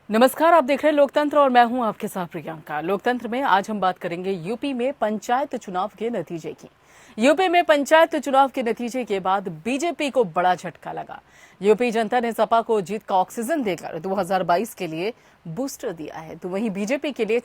नमस्कार, आप देख रहे हैं लोकतंत्र और मैं हूं आपके साथ प्रियंका। लोकतंत्र में आज हम बात करेंगे यूपी में पंचायत चुनाव के नतीजे की। यूपी में पंचायत चुनाव के नतीजे के बाद बीजेपी को बड़ा झटका लगा। यूपी जनता ने सपा को जीत का ऑक्सीजन देकर 2022 के लिए बूस्टर दिया है, तो वहीं बीजेपी के लिए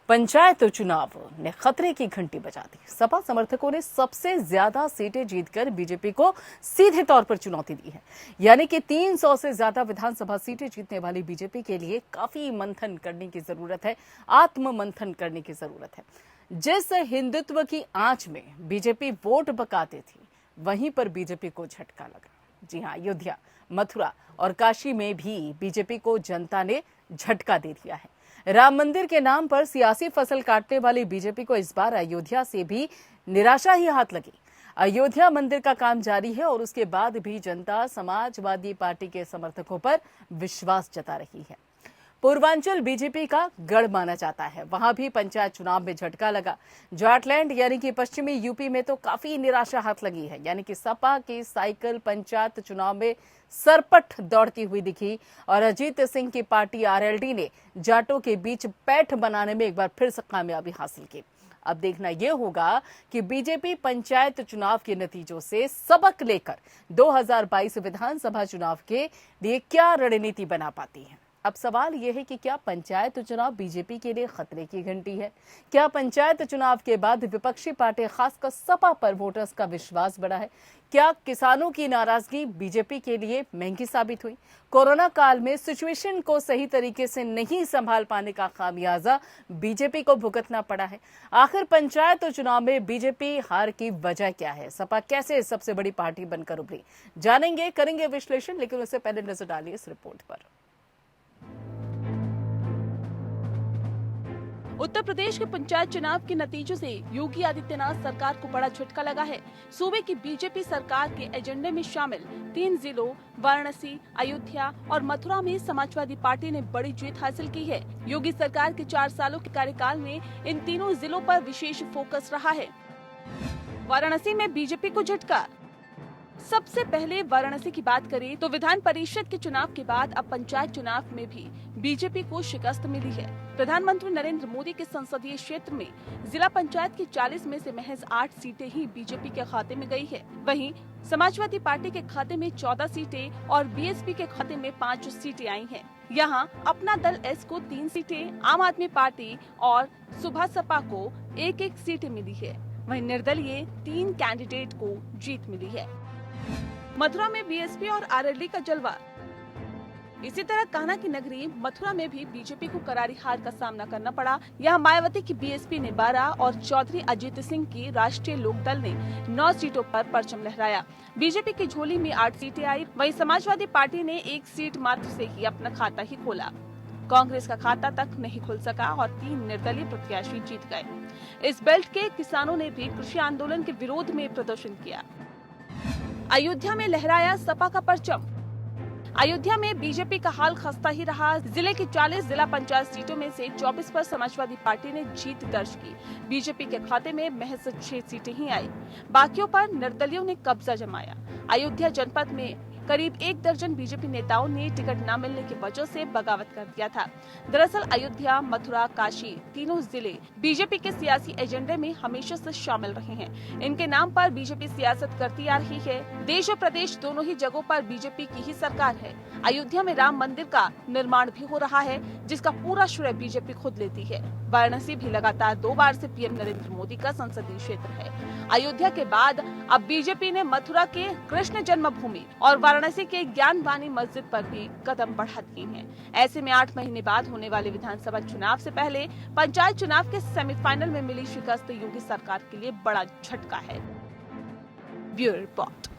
पंचायत चुनाव ने खतरे की घंटी बजा दी। सपा समर्थकों ने सबसे ज्यादा सीटें जीतकर बीजेपी को सीधे तौर पर चुनौती दी है, यानी कि 300 से ज्यादा विधानसभा सीटें जीतने वाली बीजेपी के लिए काफी मंथन करने की जरूरत है, आत्म मंथन करने की जरूरत है। जिस हिंदुत्व की आंच में बीजेपी वोट बकाते थी, वहीं पर बीजेपी को झटका लगा। जी हां, अयोध्या, मथुरा और काशी में भी बीजेपी को जनता ने झटका दे दिया है। राम मंदिर के नाम पर सियासी फसल काटने वाली बीजेपी को इस बार अयोध्या से भी निराशा ही हाथ लगी। अयोध्या मंदिर का काम जारी है और उसके बाद भी जनता समाजवादी पार्टी के समर्थकों पर विश्वास जता रही है। पूर्वांचल बीजेपी का गढ़ माना जाता है, वहां भी पंचायत चुनाव में झटका लगा। जाटलैंड यानी कि पश्चिमी यूपी में तो काफी निराशा हाथ लगी है, यानी कि सपा की साइकिल पंचायत चुनाव में सरपट दौड़ती हुई दिखी और अजीत सिंह की पार्टी आरएलडी ने जाटों के बीच पैठ बनाने में एक बार फिर से कामयाबी हासिल की। अब देखना यह होगा कि बीजेपी पंचायत चुनाव के नतीजों से सबक लेकर 2022 विधानसभा चुनाव के लिए क्या रणनीति बना पाती है। अब सवाल यह है कि क्या पंचायत चुनाव बीजेपी के लिए खतरे की घंटी है? क्या पंचायत चुनाव के बाद विपक्षी पार्टी खासकर सपा पर वोटर्स का विश्वास बढ़ा है? क्या किसानों की नाराजगी बीजेपी के लिए महंगी साबित हुई? कोरोना काल में सिचुएशन को सही तरीके से नहीं संभाल पाने का खामियाजा बीजेपी को भुगतना पड़ा है। आखिर पंचायत चुनाव में बीजेपी हार की वजह क्या है? सपा कैसे सबसे बड़ी पार्टी बनकर उभरी? जानेंगे, करेंगे विश्लेषण, लेकिन उससे पहले नजर डालिए इस रिपोर्ट पर। उत्तर प्रदेश के पंचायत चुनाव के नतीजों से योगी आदित्यनाथ सरकार को बड़ा झटका लगा है। सूबे की बीजेपी सरकार के एजेंडे में शामिल 3 जिलों वाराणसी, अयोध्या और मथुरा में समाजवादी पार्टी ने बड़ी जीत हासिल की है। योगी सरकार के 4 सालों के कार्यकाल में इन तीनों जिलों पर विशेष फोकस रहा है। वाराणसी में बीजेपी को झटका। सबसे पहले वाराणसी की बात करें तो विधान परिषद के चुनाव के बाद अब पंचायत चुनाव में भी बीजेपी को शिकस्त मिली है। प्रधानमंत्री नरेंद्र मोदी के संसदीय क्षेत्र में जिला पंचायत की 40 में से महज 8 सीटें ही बीजेपी के खाते में गई है। वहीं समाजवादी पार्टी के खाते में 14 सीटें और बीएसपी के खाते में 5 सीटें आई हैं। यहाँ अपना दल एस को 3 सीटें, आम आदमी पार्टी और सुभा सपा को 1-1 सीटें मिली है। वहीं निर्दलीय 3 कैंडिडेट को जीत मिली है। मथुरा में बीएसपी और आरएलडी का जलवा। इसी तरह कान्हा की नगरी मथुरा में भी बीजेपी को करारी हार का सामना करना पड़ा। यहाँ मायावती की बीएसपी ने 12 और चौधरी अजीत सिंह की राष्ट्रीय लोकदल ने 9 सीटों पर परचम लहराया। बीजेपी की झोली में 8 सीटें आई। वहीं समाजवादी पार्टी ने 1 सीट मात्र से ही अपना खाता ही खोला। कांग्रेस का खाता तक नहीं खुल सका और 3 निर्दलीय प्रत्याशी जीत गए। इस बेल्ट के किसानों ने भी कृषि आंदोलन के विरोध में प्रदर्शन किया। अयोध्या में लहराया सपा का परचम। अयोध्या में बीजेपी का हाल खस्ता ही रहा। जिले की 40 जिला पंचायत सीटों में से 24 पर समाजवादी पार्टी ने जीत दर्ज की। बीजेपी के खाते में महज 6 सीटें ही आई। बाकियों पर निर्दलियों ने कब्जा जमाया। अयोध्या जनपद में करीब 1 दर्जन बीजेपी नेताओं ने टिकट न मिलने की वजह से बगावत कर दिया था। दरअसल अयोध्या, मथुरा, काशी तीनों जिले बीजेपी के सियासी एजेंडे में हमेशा से शामिल रहे हैं। इनके नाम पर बीजेपी सियासत करती आ रही है। देश और प्रदेश दोनों ही जगहों पर बीजेपी की ही सरकार है। अयोध्या में राम मंदिर का निर्माण भी हो रहा है, जिसका पूरा श्रेय बीजेपी खुद लेती है। वाराणसी भी लगातार 2 बार से पीएम नरेंद्र मोदी का संसदीय क्षेत्र है। अयोध्या के बाद अब बीजेपी ने मथुरा के कृष्ण जन्मभूमि और वाराणसी के ज्ञानवाणी मस्जिद पर भी कदम बढ़ा दिए हैं। ऐसे में 8 महीने बाद होने वाले विधानसभा चुनाव से पहले पंचायत चुनाव के सेमीफाइनल में मिली शिकस्त योगी सरकार के लिए बड़ा झटका है। Bureau report.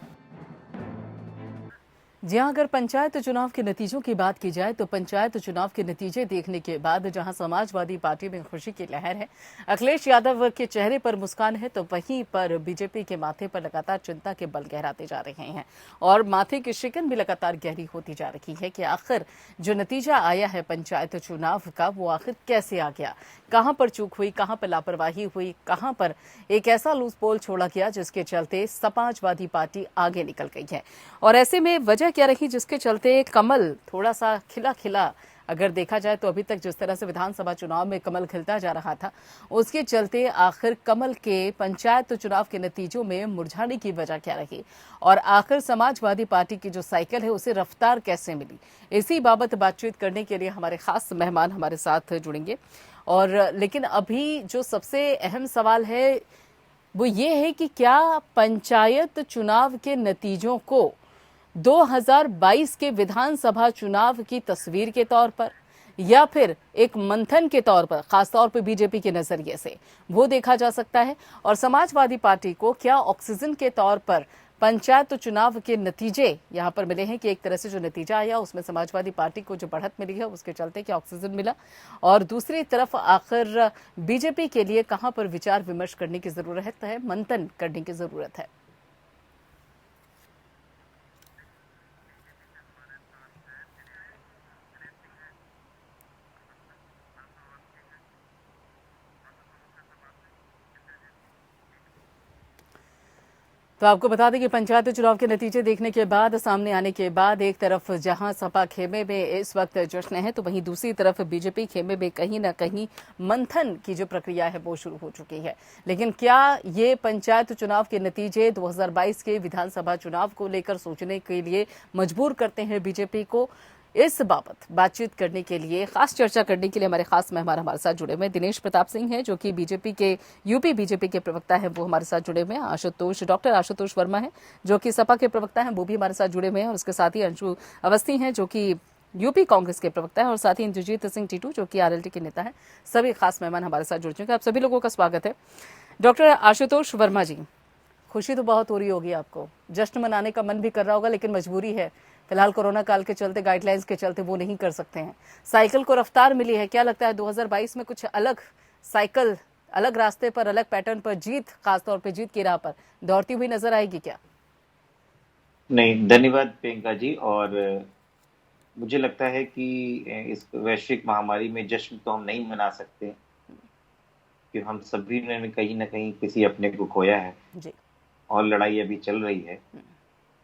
जी हां, अगर पंचायत चुनाव के नतीजों की बात की जाए तो पंचायत चुनाव के नतीजे देखने के बाद जहां समाजवादी पार्टी में खुशी की लहर है, अखिलेश यादव के चेहरे पर मुस्कान है, तो वहीं पर बीजेपी के माथे पर लगातार चिंता के बल गहराते जा रहे हैं और माथे की शिकन भी लगातार गहरी होती जा रही है कि आखिर जो नतीजा आया है पंचायत चुनाव का, वो आखिर कैसे आ गया, कहां पर चूक हुई, कहां पर लापरवाही हुई, कहां पर एक ऐसा लूज पोल छोड़ा गया जिसके चलते समाजवादी पार्टी आगे निकल गई है। और ऐसे में वजह क्या रही जिसके चलते कमल थोड़ा सा खिला खिला अगर देखा जाए तो अभी तक जिस तरह से विधानसभा चुनाव में कमल खिलता जा रहा था, उसके चलते आखिर कमल के पंचायत चुनाव के नतीजों में मुरझाने की वजह क्या रही और आखिर समाजवादी पार्टी की जो साइकिल है उसे रफ्तार कैसे मिली, इसी बाबत बातचीत करने के लिए हमारे खास मेहमान हमारे साथ जुड़ेंगे। और लेकिन अभी जो सबसे अहम सवाल है वो ये है कि क्या पंचायत चुनाव के नतीजों को 2022 के विधानसभा चुनाव की तस्वीर के तौर पर या फिर एक मंथन के तौर पर, खासतौर पर बीजेपी के नजरिए से वो देखा जा सकता है, और समाजवादी पार्टी को क्या ऑक्सीजन के तौर पर पंचायत चुनाव के नतीजे यहां पर मिले हैं कि एक तरह से जो नतीजा आया उसमें समाजवादी पार्टी को जो बढ़त मिली है उसके चलते क्या ऑक्सीजन मिला, और दूसरी तरफ आखिर बीजेपी के लिए कहां पर विचार विमर्श करने की जरूरत है, मंथन करने की जरूरत है। तो आपको बता दें कि पंचायत चुनाव के नतीजे देखने के बाद, सामने आने के बाद एक तरफ जहां सपा खेमे में इस वक्त जश्न है तो वहीं दूसरी तरफ बीजेपी खेमे में कहीं ना कहीं मंथन की जो प्रक्रिया है वो शुरू हो चुकी है। लेकिन क्या ये पंचायत चुनाव के नतीजे 2022 के विधानसभा चुनाव को लेकर सोचने के लिए मजबूर करते हैं बीजेपी को? इस बाबत बातचीत करने के लिए, खास चर्चा करने के लिए हमारे खास मेहमान हमारे साथ जुड़े हुए दिनेश प्रताप सिंह हैं जो कि बीजेपी के यूपी बीजेपी के प्रवक्ता हैं, वो हमारे साथ जुड़े हुए हैं। डॉक्टर आशुतोष वर्मा हैं जो कि सपा के प्रवक्ता हैं, वो भी हमारे साथ जुड़े हुए हैं, और उसके साथ ही अंशु अवस्थी हैं जो कि यूपी कांग्रेस के प्रवक्ता है, और साथ ही इंद्रजीत सिंह टीटू जो कि आरएलटी के नेता हैं। सभी खास मेहमान हमारे साथ जुड़ चुके हैं। आप सभी लोगों का स्वागत है। डॉक्टर आशुतोष वर्मा जी, खुशी तो बहुत हो रही होगी आपको, जश्न मनाने का मन भी कर रहा होगा, लेकिन मजबूरी है, फिलहाल कोरोना काल के चलते, गाइडलाइंस के चलते वो नहीं कर सकते हैं। साइकिल को रफ्तार मिली है, क्या लगता है 2022 में कुछ अलग साइकिल, अलग रास्ते पर, अलग पैटर्न पर जीत, खासतौर पर जीत की राह पर दौड़ती हुई नजर आएगी क्या? नहीं, धन्यवाद प्रियंका जी। और मुझे लगता है कि इस वैश्विक महामारी में जश्न तो हम नहीं मना सकते कि हम सभी ने कहीं ना कहीं किसी अपने को खोया है जी। और लड़ाई अभी चल रही है।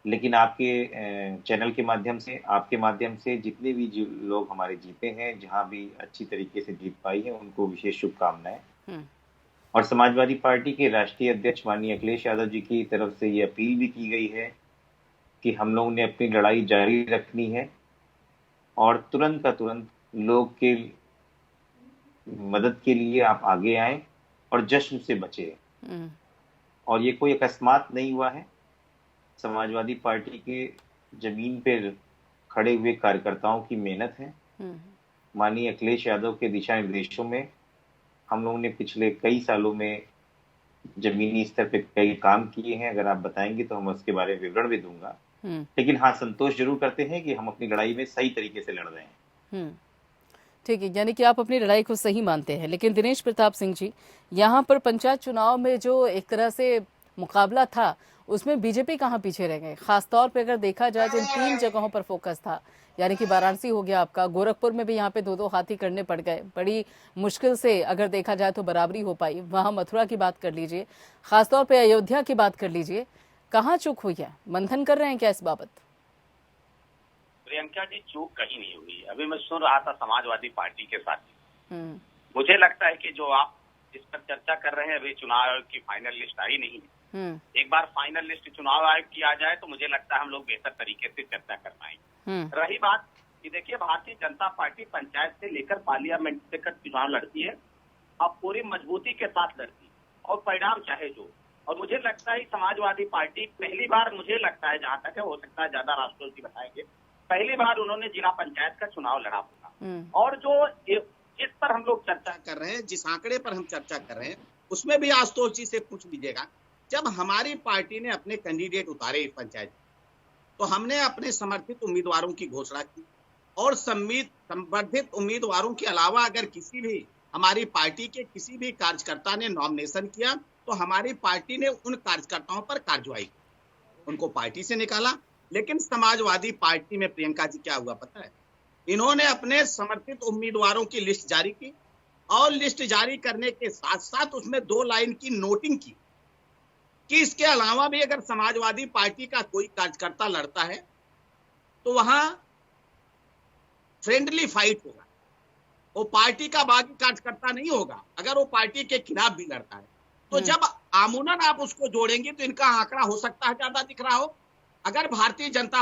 लेकिन आपके चैनल के माध्यम से, आपके माध्यम से जितने भी लोग हमारे जीते हैं, जहां भी अच्छी तरीके से जीत पाई है, उनको विशेष शुभकामनाएं। और समाजवादी पार्टी के राष्ट्रीय अध्यक्ष माननीय अखिलेश यादव जी की तरफ से ये अपील भी की गई है कि हम लोगों ने अपनी लड़ाई जारी रखनी है और तुरंत का तुरंत लोग के मदद के लिए आप आगे आए और जश्न से बचे। और ये कोई अकस्मात नहीं हुआ है, समाजवादी पार्टी के जमीन पर खड़े हुए कार्यकर्ताओं की मेहनत है। माननीय अखिलेश यादव के दिशा निर्देशों में हम लोगों ने पिछले कई सालों में जमीनी स्तर पे कई काम किए हैं। अगर आप बताएंगे तो हम उसके बारे में विवरण भी दूंगा। लेकिन हाँ, संतोष जरूर करते हैं कि हम अपनी लड़ाई में सही तरीके से लड़ रहे हैं। ठीक है, यानी कि आप अपनी लड़ाई को सही मानते हैं। लेकिन दिनेश प्रताप सिंह जी, यहाँ पर पंचायत चुनाव में जो एक तरह से मुकाबला था उसमें बीजेपी कहाँ पीछे रह गए? खासतौर पे अगर देखा जाए जिन 3 जगहों पर फोकस था, यानी कि वाराणसी हो गया आपका, गोरखपुर में भी यहाँ पे 2-2 हाथी करने पड़ गए, बड़ी मुश्किल से अगर देखा जाए तो बराबरी हो पाई। वहां मथुरा की बात कर लीजिए, खासतौर पे अयोध्या की बात कर लीजिए, कहाँ चूक हुई है? मंथन कर रहे हैं क्या इस बाबत? प्रियंका जी, चूक कहीं नहीं हुई। अभी मैं सुन रहा था समाजवादी पार्टी के साथ। मुझे लगता है कि जो आप जिस पर चर्चा कर रहे हैं, अभी चुनाव की फाइनल लिस्ट आई नहीं है। एक बार फाइनल लिस्ट चुनाव आयोग की आ जाए तो मुझे लगता है हम लोग बेहतर तरीके से चर्चा कर पाएंगे। रही बात कि देखिए, भारतीय जनता पार्टी पंचायत से लेकर पार्लियामेंट तक चुनाव लड़ती है, अब पूरी मजबूती के साथ लड़ती है, और परिणाम चाहे जो। और मुझे लगता है समाजवादी पार्टी पहली बार, मुझे लगता है, जहां तक है, हो सकता है ज्यादा राष्ट्रपति जी बताएंगे, पहली बार उन्होंने जिला पंचायत का चुनाव लड़ा होगा। और जो जिस पर हम लोग चर्चा कर रहे हैं, जिस आंकड़े पर हम चर्चा कर रहे हैं, उसमें भी आशुतोष जी से पूछ लीजिएगा, जब हमारी पार्टी ने अपने कैंडिडेट उतारे इस पंचायत, तो हमने अपने समर्थित उम्मीदवारों की घोषणा की, और संवर्धित उम्मीदवारों के अलावा अगर किसी भी हमारी पार्टी के किसी भी कार्यकर्ता ने नॉमिनेशन किया तो हमारी पार्टी ने उन कार्यकर्ताओं पर कार्रवाई की, उनको पार्टी से निकाला। लेकिन समाजवादी पार्टी में प्रियंका जी क्या हुआ पता है? इन्होंने अपने समर्थित उम्मीदवारों की लिस्ट जारी की, और लिस्ट जारी करने के साथ साथ उसमें 2 लाइन की नोटिंग की कि इसके अलावा भी अगर समाजवादी पार्टी का कोई कार्यकर्ता लड़ता है तो वहां फ्रेंडली फाइट होगा। वो पार्टी का बागी कार्यकर्ता नहीं होगा। अगर वो पार्टी के खिलाफ भी लड़ता है तो जब आमूनन आप उसको जोड़ेंगे तो इनका आंकड़ा हो सकता है ज्यादा दिख रहा हो। अगर भारतीय जनता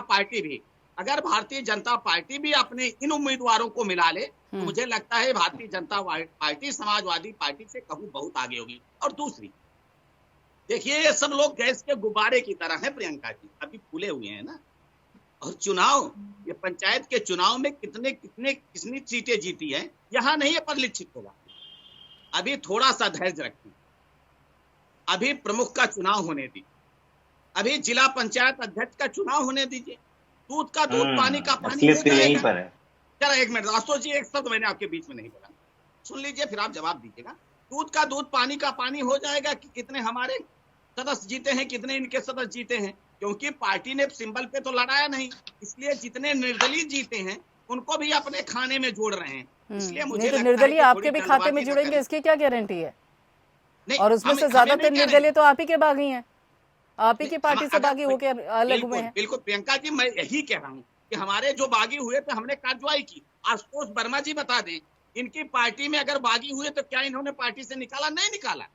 पार्टी भी अपने इन उम्मीदवारों को मिला ले तो मुझे लगता है भारतीय जनता पार्टी समाजवादी पार्टी से कहूं बहुत आगे होगी। और दूसरी देखिए, ये सब लोग गैस के गुब्बारे की तरह हैं प्रियंका जी, अभी फूले हुए हैं ना। और चुनाव, ये पंचायत के चुनाव में कितनी सीटें जीती हैं यहां नहीं है परिलक्षित होगा। अभी थोड़ा सा धैर्य रखिए, अभी प्रमुख का चुनाव होने दीजिए, अभी जिला पंचायत अध्यक्ष का चुनाव होने दीजिए। दूध का दूध, पानी का पानी हो जाएगा। चलो एक मिनट आशुतोष जी, एक शब्द मैंने आपके बीच में नहीं बोला, सुन लीजिए फिर आप जवाब दीजिएगा। दूध का दूध, पानी का पानी हो जाएगा कि कितने हमारे सदस्य जीते हैं, कितने इनके सदस्य जीते हैं, क्योंकि पार्टी ने सिंबल पे तो लड़ाया नहीं, इसलिए जितने निर्दलीय जीते हैं उनको भी अपने खाने में जोड़ रहे हैं। इसलिए मुझे तो निर्दलीय आपके भी खाते में जुड़ेंगे, इसकी क्या गारंटी है? और उसमें से ज्यादातर निर्दलीय तो आप ही के बागी हैं, आप ही की पार्टी से बागी होकर अलग हुए हैं। बिल्कुल प्रियंका जी, मैं यही कह रहा हूँ कि हमारे जो बागी हुए थे हमने कार्रवाई की। आशुतोष वर्मा जी बता दें, इनकी पार्टी में अगर बागी हुए तो क्या इन्होंने पार्टी से निकाला? नहीं निकाला।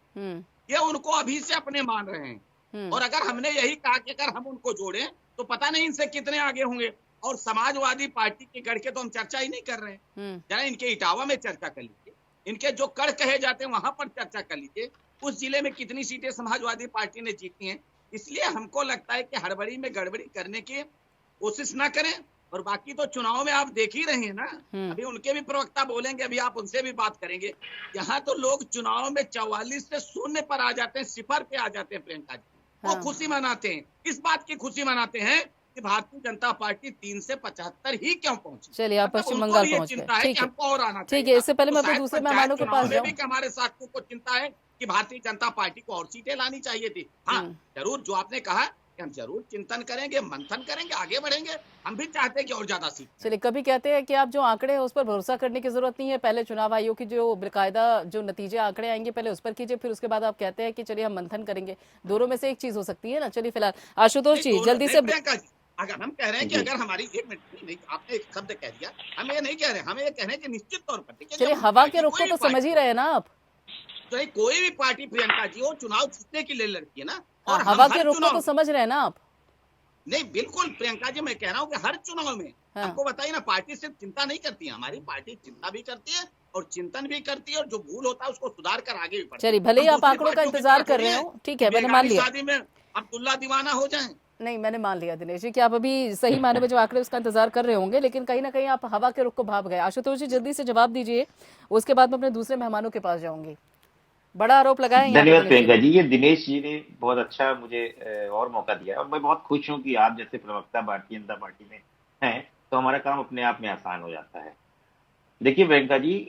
ये उनको अभी से अपने मान रहे हैं। और अगर हमने यही कहा कि अगर हम उनको जोड़े तो पता नहीं इनसे कितने आगे होंगे। और समाजवादी पार्टी के गढ़ के तो हम चर्चा ही नहीं कर रहे हैं। जरा इनके इटावा में चर्चा कर लीजिए, इनके जो गढ़ कहे जाते हैं वहां पर चर्चा कर लीजिए। उस जिले में कितनी सीटें समाजवादी पार्टी ने जीती हैं। इसलिए हमको लगता है कि हड़बड़ी में गड़बड़ी करने की कोशिश ना करें। और बाकी तो चुनाव में आप देख ही रहे हैं ना, अभी उनके भी प्रवक्ता बोलेंगे, अभी आप उनसे भी बात करेंगे। यहाँ तो लोग चुनाव में 44 से 0 पर आ जाते हैं, 0 पे आ जाते हैं प्रियंका जी। वो खुशी मनाते हैं, इस बात की खुशी मनाते हैं कि भारतीय जनता पार्टी 3 से 75 ही क्यों पहुंची। चलिए आप पश्चिम बंगाल पहुंच गए, ठीक है, हमको और आना ठीक है। इससे पहले मैं अपने दूसरे मेहमानों के पास जाऊं। हमारे साथियों को चिंता है कि भारतीय जनता पार्टी को और सीटें लानी चाहिए थी। हाँ जरूर, जो आपने कहा कि हम जरूर चिंतन करेंगे, मंथन करेंगे, आगे बढ़ेंगे। हम भी चाहते हैं कि और ज्यादा सीट। चलिए, कभी कहते हैं कि आप जो आंकड़े हैं उस पर भरोसा करने की जरूरत नहीं है, पहले चुनाव आयोग की जो बाकायदा जो नतीजे आंकड़े आएंगे पहले उस पर कीजिए, फिर उसके बाद आप कहते हैं कि चलिए हम मंथन करेंगे। दोनों में से एक चीज हो सकती है ना। चलिए फिलहाल आशुतोष जी जल्दी से। अगर हम कह रहे हैं कि अगर हमारी, एक मिनट नहीं, आपने एक शब्द कह दिया, हम ये नहीं कह रहे, हम ये कह रहे हैं कि निश्चित तौर पर चलिए हवा के रुख को तो समझ ही रहे ना आप। तो कोई भी पार्टी प्रियंका जी वो चुनाव जीतने के लिए लड़ती है ना। और हवा के रुख को तो समझ रहे हैं ना आप। नहीं बिल्कुल प्रियंका जी, मैं कह रहा हूँ कि हर चुनाव में आपको बताइए ना, पार्टी सिर्फ चिंता नहीं करती है, हमारी पार्टी चिंता भी करती है और चिंतन भी करती है, और जो भूल होता है उसको सुधार कर आगे भी बढ़ती है। चलिए, भले ही आप आंकड़ों का इंतजार कर रहे हो, ठीक है, मैंने मान लिया। शादी में अब्दुल्ला दीवाना हो जाए। नहीं, मैंने मान लिया दिनेश जी कि आप अभी सही मायने में जो आंकड़े उसका इंतजार कर रहे होंगे, लेकिन कहीं ना कहीं आप हवा के रुख को भाप गए। आशुतोष जी जल्दी से जवाब दीजिए, उसके बाद मैं अपने दूसरे मेहमानों के पास जाऊंगी। बड़ा आरोप लगाया। धन्यवाद प्रियंका जी, ये दिनेश जी ने बहुत अच्छा मुझे और मौका दिया और मैं बहुत खुश हूं कि आप जैसे प्रवक्ता भारतीय जनता पार्टी में हैं, तो हमारा काम अपने आप में आसान हो जाता है। देखिए प्रियंका जी,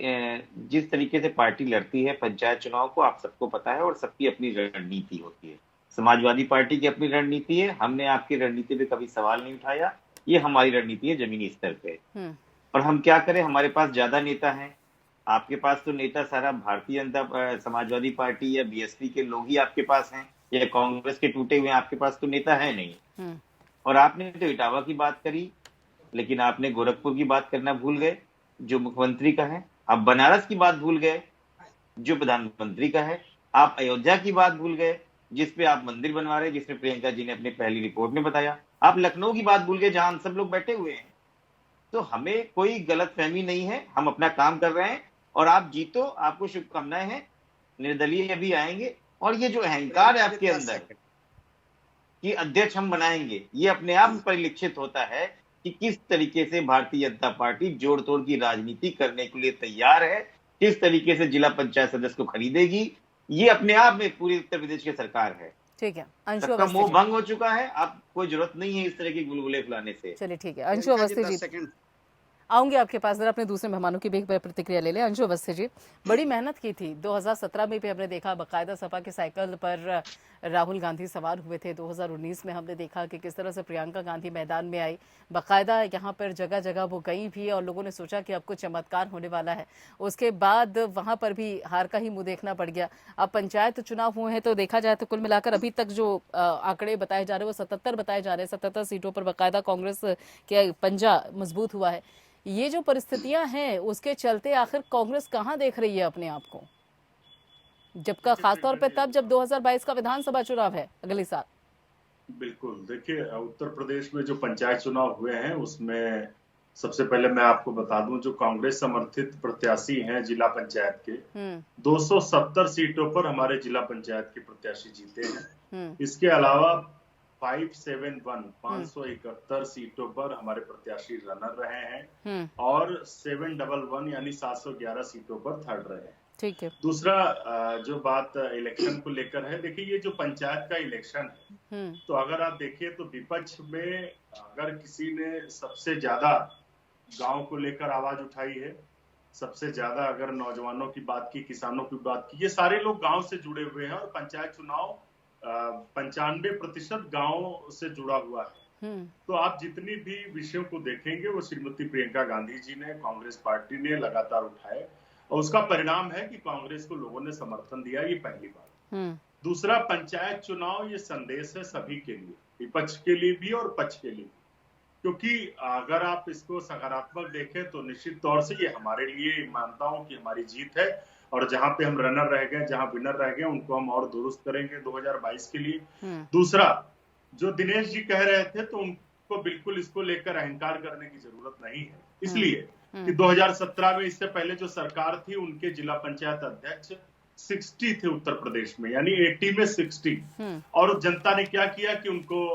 जिस तरीके से पार्टी लड़ती है पंचायत चुनाव को आप सबको पता है, और सबकी अपनी रणनीति होती है। समाजवादी पार्टी की अपनी रणनीति है, हमने आपकी रणनीति पे कभी सवाल नहीं उठाया, ये हमारी रणनीति है जमीनी स्तर पे। और हम क्या करें, हमारे पास ज्यादा नेता हैं, आपके पास तो नेता सारा भारतीय जनता समाजवादी पार्टी या बीएसपी के लोग ही आपके पास हैं, या कांग्रेस के टूटे हुए आपके पास तो नेता है नहीं। और आपने तो इटावा की बात करी, लेकिन आपने गोरखपुर की बात करना भूल गए जो मुख्यमंत्री का है, आप बनारस की बात भूल गए जो प्रधानमंत्री का है, आप अयोध्या की बात भूल गए जिसपे आप मंदिर बनवा रहे, जिसमें प्रियंका जी ने अपनी पहली रिपोर्ट में बताया, आप लखनऊ की बात भूल गए जहां हम सब लोग बैठे हुए हैं। तो हमें कोई गलतफहमी नहीं है, हम अपना काम कर रहे हैं और आप जीतो, आपको शुभकामनाएं हैं, निर्दलीय भी आएंगे। और ये जो अहंकार है आपके अंदर कि अध्यक्ष हम बनाएंगे, ये अपने आप में परिलक्षित होता है कि किस तरीके से भारतीय जनता पार्टी जोड़ तोड़ की राजनीति करने के लिए तैयार है, किस तरीके से जिला पंचायत सदस्य को खरीदेगी, ये अपने आप में पूरी उत्तर प्रदेश की सरकार है। ठीक है, अंशु सबका अवस्थी मोह भंग हो चुका है, अब कोई जरूरत नहीं है इस तरह के गुलगुले फुलाने से। चलिए ठीक है, अंशु अवस्थी जी आऊंगी आपके पास, जरा अपने दूसरे मेहमानों की भी एक प्रतिक्रिया ले लें। अंशु अवस्थी जी, बड़ी मेहनत की थी, 2017 में भी हमने देखा बाकायदा सपा के साइकिल पर राहुल गांधी सवार हुए थे। 2019 में हमने देखा कि किस तरह से प्रियंका गांधी मैदान में आई, बाकायदा यहाँ पर जगह जगह वो गई भी और लोगों ने सोचा कि अब कुछ चमत्कार होने वाला है। उसके बाद वहां पर भी हार का ही मुंह देखना पड़ गया। अब पंचायत चुनाव हुए हैं तो देखा जाए तो कुल मिलाकर अभी तक जो आंकड़े बताए जा रहे हैं वो 77 बताए जा रहे हैं। 77 सीटों पर बाकायदा कांग्रेस के पंजा मजबूत हुआ है। ये जो परिस्थितियां हैं उसके चलते आखिर कांग्रेस कहां देख रही है अपने आप को, जबकि खासतौर पे तब जब 2022 का विधानसभा चुनाव है अगले साल। बिल्कुल, देखिए उत्तर प्रदेश में जो पंचायत चुनाव हुए हैं उसमें सबसे पहले मैं आपको बता दूं, जो कांग्रेस समर्थित प्रत्याशी हैं जिला पंचायत के 270 सीटों पर हमारे जिला पंचायत के प्रत्याशी जीते हैं। इसके अलावा 571 सीटों पर हमारे प्रत्याशी रनर रहे हैं और 711 यानी 711 सीटों पर थर्ड रहे हैं। ठीक है। दूसरा जो बात इलेक्शन को लेकर है, देखिए ये जो पंचायत का इलेक्शन है तो अगर आप देखिए तो विपक्ष में अगर किसी ने सबसे ज्यादा गांव को लेकर आवाज उठाई है, सबसे ज्यादा अगर नौजवानों की बात की, किसानों की बात की, ये सारे लोग गांव से जुड़े हुए हैं और पंचायत चुनाव 95% गांव से जुड़ा हुआ है। तो आप जितनी भी विषयों को देखेंगे वो श्रीमती प्रियंका गांधी जी ने, कांग्रेस पार्टी ने लगातार उठाए और उसका परिणाम है कि कांग्रेस को लोगों ने समर्थन दिया, ये पहली बात। दूसरा, पंचायत चुनाव ये संदेश है सभी के लिए, विपक्ष के लिए भी और पक्ष के लिए, क्योंकि अगर आप इसको सकारात्मक देखें तो निश्चित तौर से ये हमारे लिए मानता हूं कि हमारी जीत है और जहां पे हम रनर रह गए, जहां विनर रह गए, उनको हम और दुरुस्त करेंगे 2022 के लिए। दूसरा, जो दिनेश जी कह रहे थे तो उनको बिल्कुल इसको लेकर अहंकार करने की जरूरत नहीं है, इसलिए कि 2017 में इससे पहले जो सरकार थी उनके जिला पंचायत अध्यक्ष 60 थे उत्तर प्रदेश में, यानी 80 में 60, और जनता ने क्या किया कि उनको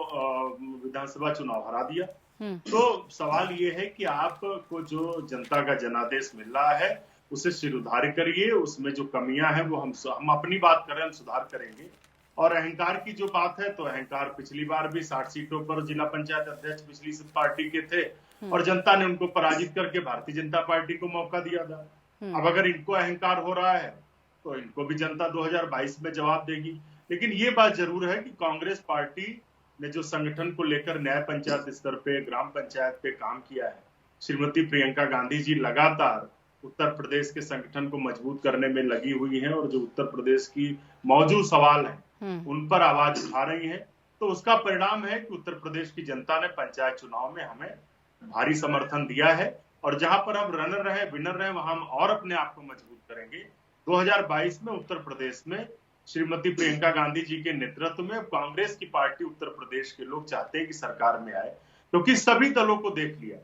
विधानसभा चुनाव हरा दिया। तो सवाल ये है कि आपको जो जनता का जनादेश मिल रहा है उसे सुधार करिए, उसमें जो कमियां हैं वो हम अपनी बात करें, हम सुधार करेंगे। और अहंकार की जो बात है तो अहंकार पिछली बार भी 60 सीटों पर जिला पंचायत अध्यक्ष पिछली पार्टी के थे और जनता ने उनको पराजित करके भारतीय जनता पार्टी को मौका दिया था। अब अगर इनको अहंकार हो रहा है तो इनको भी जनता 2022 में जवाब देगी। लेकिन ये बात जरूर है कि कांग्रेस पार्टी ने जो संगठन को लेकर न्याय पंचायत स्तर पे, ग्राम पंचायत पे काम किया है, श्रीमती प्रियंका गांधी जी लगातार उत्तर प्रदेश के संगठन को मजबूत करने में लगी हुई हैं और जो उत्तर प्रदेश की मौजूद सवाल हैं उन पर आवाज उठा रही हैं। तो उसका परिणाम है कि उत्तर प्रदेश की जनता ने पंचायत चुनाव में हमें भारी समर्थन दिया है और जहां पर हम रनर रहे, विनर रहे, वहां हम और अपने आप को मजबूत करेंगे। 2022 में उत्तर प्रदेश में श्रीमती प्रियंका गांधी जी के नेतृत्व में कांग्रेस की पार्टी उत्तर प्रदेश के लोग चाहते हैं कि सरकार में आए, क्योंकि सभी दलों को देख लिया।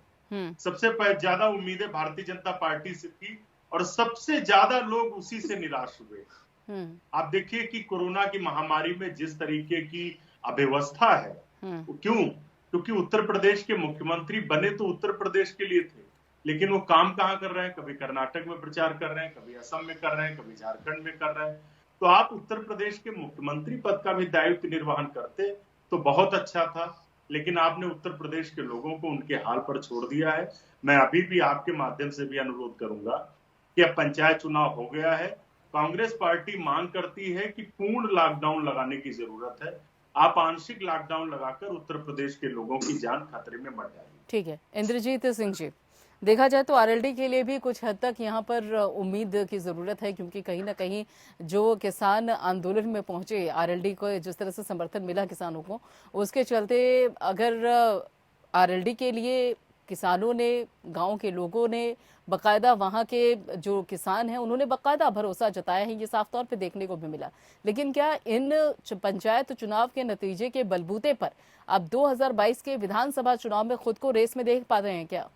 सबसे ज्यादा उम्मीदें भारतीय जनता पार्टी से थी और सबसे ज्यादा लोग उसी से निराश हुए। आप देखिए कि कोरोना की महामारी में जिस तरीके की अव्यवस्था है, क्यों? क्योंकि उत्तर प्रदेश के मुख्यमंत्री बने तो उत्तर प्रदेश के लिए थे, लेकिन वो काम कहाँ कर रहे हैं? कभी कर्नाटक में प्रचार कर रहे हैं, कभी असम में कर रहे हैं, कभी झारखंड में कर रहे हैं। तो आप उत्तर प्रदेश के मुख्यमंत्री पद का भी दायित्व निर्वहन करते तो बहुत अच्छा था, लेकिन आपने उत्तर प्रदेश के लोगों को उनके हाल पर छोड़ दिया है। मैं अभी भी आपके माध्यम से भी अनुरोध करूंगा कि अब पंचायत चुनाव हो गया है, कांग्रेस पार्टी मांग करती है कि पूर्ण लॉकडाउन लगाने की जरूरत है। आप आंशिक लॉकडाउन लगाकर उत्तर प्रदेश के लोगों की जान खतरे में मत डालिए। ठीक है। इंद्रजीत सिंह जी, देखा जाए तो आरएलडी के लिए भी कुछ हद तक यहाँ पर उम्मीद की जरूरत है, क्योंकि कहीं ना कहीं जो किसान आंदोलन में पहुंचे, आरएलडी को जिस तरह से समर्थन मिला किसानों को, उसके चलते अगर आरएलडी के लिए किसानों ने, गांव के लोगों ने, बकायदा वहां के जो किसान हैं उन्होंने बकायदा भरोसा जताया है, ये साफ तौर पे देखने को भी मिला। लेकिन क्या इन पंचायत चुनाव के नतीजे के बलबूते पर अब 2022 के विधानसभा चुनाव में खुद को रेस में देख पा रहे हैं क्या?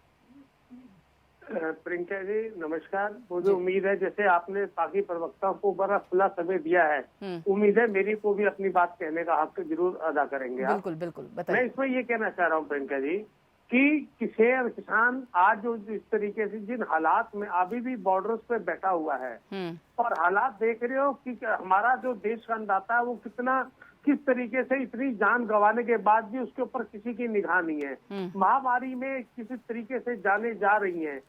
प्रियंका जी नमस्कार। मुझे उम्मीद है, जैसे आपने बाकी प्रवक्ताओं को बड़ा खुला समय दिया है, उम्मीद है मेरी को भी अपनी बात कहने का हक जरूर अदा करेंगे। बिल्कुल बिल्कुल बताइए। मैं इसमें ये कहना चाह रहा हूँ प्रियंका जी कि किसान आज जो इस तरीके से जिन हालात में अभी भी बॉर्डर्स पे बैठा हुआ है और हालात देख रहे हो कि हमारा जो देश का अन्नदाता है वो किस तरीके से इतनी जान गंवाने के बाद भी उसके ऊपर किसी की निगाह नहीं है। महामारी में किसी तरीके से जाने जा रही हैं।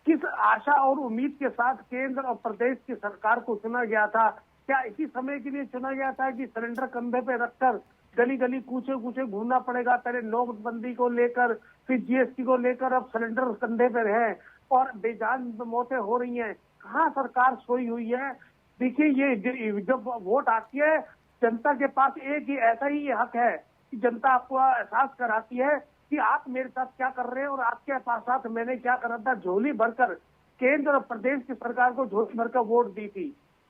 किस आशा और उम्मीद के साथ केंद्र और प्रदेश की सरकार को चुना गया था? क्या इसी समय के लिए चुना गया था कि सिलेंडर कंधे पे रखकर गली गली कूचे कूचे घूमना पड़ेगा? पहले नोटबंदी को लेकर, फिर जीएसटी को लेकर, अब सिलेंडर कंधे पे है और बेजान मौतें हो रही हैं। कहाँ सरकार सोई हुई है? देखिए, ये जब वोट आती है, जनता के पास एक ही ऐसा ही हक है कि जनता आपको एहसास कराती है कि आप मेरे साथ क्या कर रहे हैं और आपके साथ मैंने क्या करा था। झोली भरकर केंद्र और प्रदेश की सरकार को झोली भरकर वोट दी थी।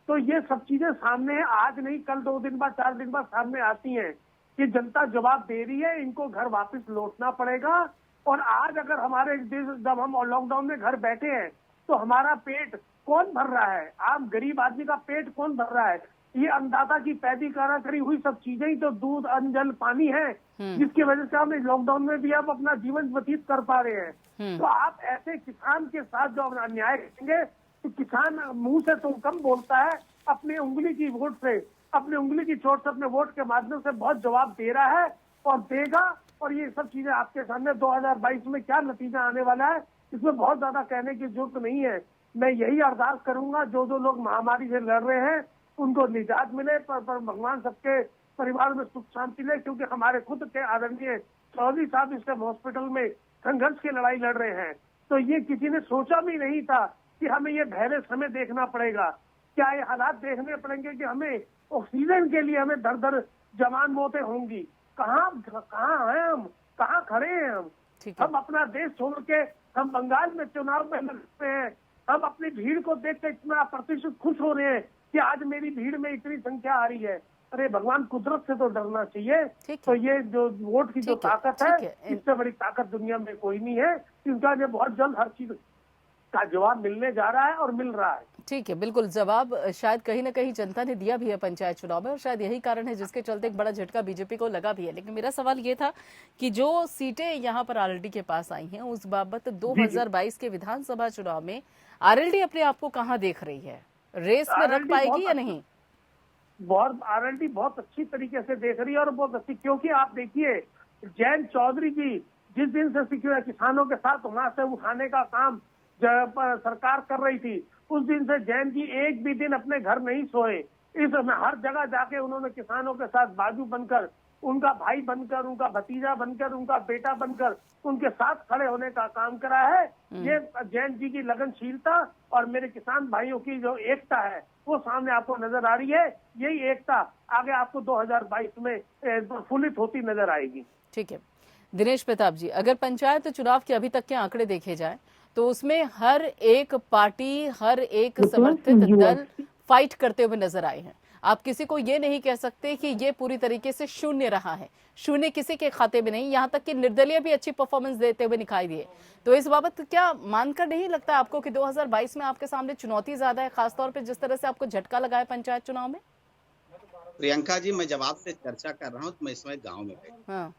तो ये सब चीजें सामने आज नहीं, कल 2 दिन बाद 4 दिन बाद सामने आती हैं कि जनता जवाब दे रही है, इनको घर वापस लौटना पड़ेगा। और आज अगर हमारे देश, जब हम लॉकडाउन में घर बैठे हैं तो हमारा पेट कौन भर रहा है? आम गरीब आदमी का पेट कौन भर रहा है? ये अन्नदाता की पैदी कारा करी हुई सब चीजें ही तो दूध, अन्न, जल, पानी है, जिसकी वजह से हम इस लॉकडाउन में भी अब अपना जीवन व्यतीत कर पा रहे हैं। तो आप ऐसे किसान के साथ जो अन्याय करेंगे तो किसान मुंह से तो कम बोलता है, अपनी उंगली की वोट से, अपनी उंगली की चोट से, अपने वोट के माध्यम से बहुत जवाब दे रहा है और देगा। और ये सब चीजें आपके सामने 2022 में क्या नतीजा आने वाला है, इसमें बहुत ज्यादा कहने की जरूरत नहीं है। मैं यही अरदास करूंगा, जो लोग महामारी से लड़ रहे हैं उनको निजात मिले, पर भगवान सबके परिवार में सुख शांति ले। क्योंकि हमारे खुद के आदरणीय चौधरी साहब इस हॉस्पिटल में संघर्ष की लड़ाई लड़ रहे हैं। तो ये किसी ने सोचा भी नहीं था कि हमें ये भैरे समय देखना पड़ेगा, क्या ये हालात देखने पड़ेंगे कि हमें ऑक्सीजन के लिए हमें दर दर जवान मौतें होंगी। कहाँ हैं हम, कहाँ खड़े हैं हम अपना देश छोड़ के हम बंगाल में चुनाव में लगते हैं। हम अपनी भीड़ को देख के इतना प्रतिशत खुश हो रहे हैं कि आज मेरी भीड़ में इतनी संख्या आ रही है। अरे भगवान, कुदरत से तो डरना चाहिए। तो ये जो वोट की जो ताकत है, इससे बड़ी ताकत दुनिया में कोई नहीं है। इसका जो बहुत जल्द हर चीज का जवाब मिलने जा रहा है और मिल रहा है। ठीक है, बिल्कुल जवाब शायद कहीं ना कहीं जनता ने दिया भी है पंचायत चुनाव में, और शायद यही कारण है जिसके चलते एक बड़ा झटका बीजेपी को लगा भी है। लेकिन मेरा सवाल ये था कि जो सीटें यहाँ पर आरएलडी के पास आई हैं, उस बाबत 2022 के विधानसभा चुनाव में आरएलडी अपने आप को कहाँ देख रही है? रेस में रख पाएगी या नहीं? बहुत आरएलडी बहुत अच्छी तरीके से देख रही है और बहुत अच्छी, क्योंकि आप देखिए जयंत चौधरी जी जिस दिन से किसानों के साथ वहां से उठाने का काम सरकार कर रही थी, उस दिन से जैन जी एक भी दिन अपने घर नहीं सोए। इस हर जगह जाके उन्होंने किसानों के साथ बाजू बनकर, उनका भाई बनकर, उनका भतीजा बनकर, उनका बेटा बनकर उनके साथ खड़े होने का काम करा है। ये जैन जी की लगनशीलता और मेरे किसान भाइयों की जो एकता है वो सामने आपको नजर आ रही है। यही एकता आगे आपको 2022 में प्रफुल्लित होती नजर आएगी। ठीक है दिनेश प्रताप जी, अगर पंचायत चुनाव के अभी तक के आंकड़े देखे जाए तो उसमें हर एक पार्टी, हर एक समर्थित दल फाइट करते हुए नजर आए हैं। आप किसी को ये नहीं कह सकते कि ये पूरी तरीके से शून्य रहा है। शून्य किसी के खाते में नहीं, यहाँ तक कि निर्दलीय भी अच्छी परफॉर्मेंस देते हुए दिखाई दिए। तो इस बाबत क्या मानकर नहीं लगता आपको कि 2022 में आपके सामने चुनौती ज्यादा है, खासतौर पर जिस तरह से आपको झटका लगा है पंचायत चुनाव में? प्रियंका जी, मैं जवाब से चर्चा कर रहा हूँ तो मैं इस समय गाँव में बैठा।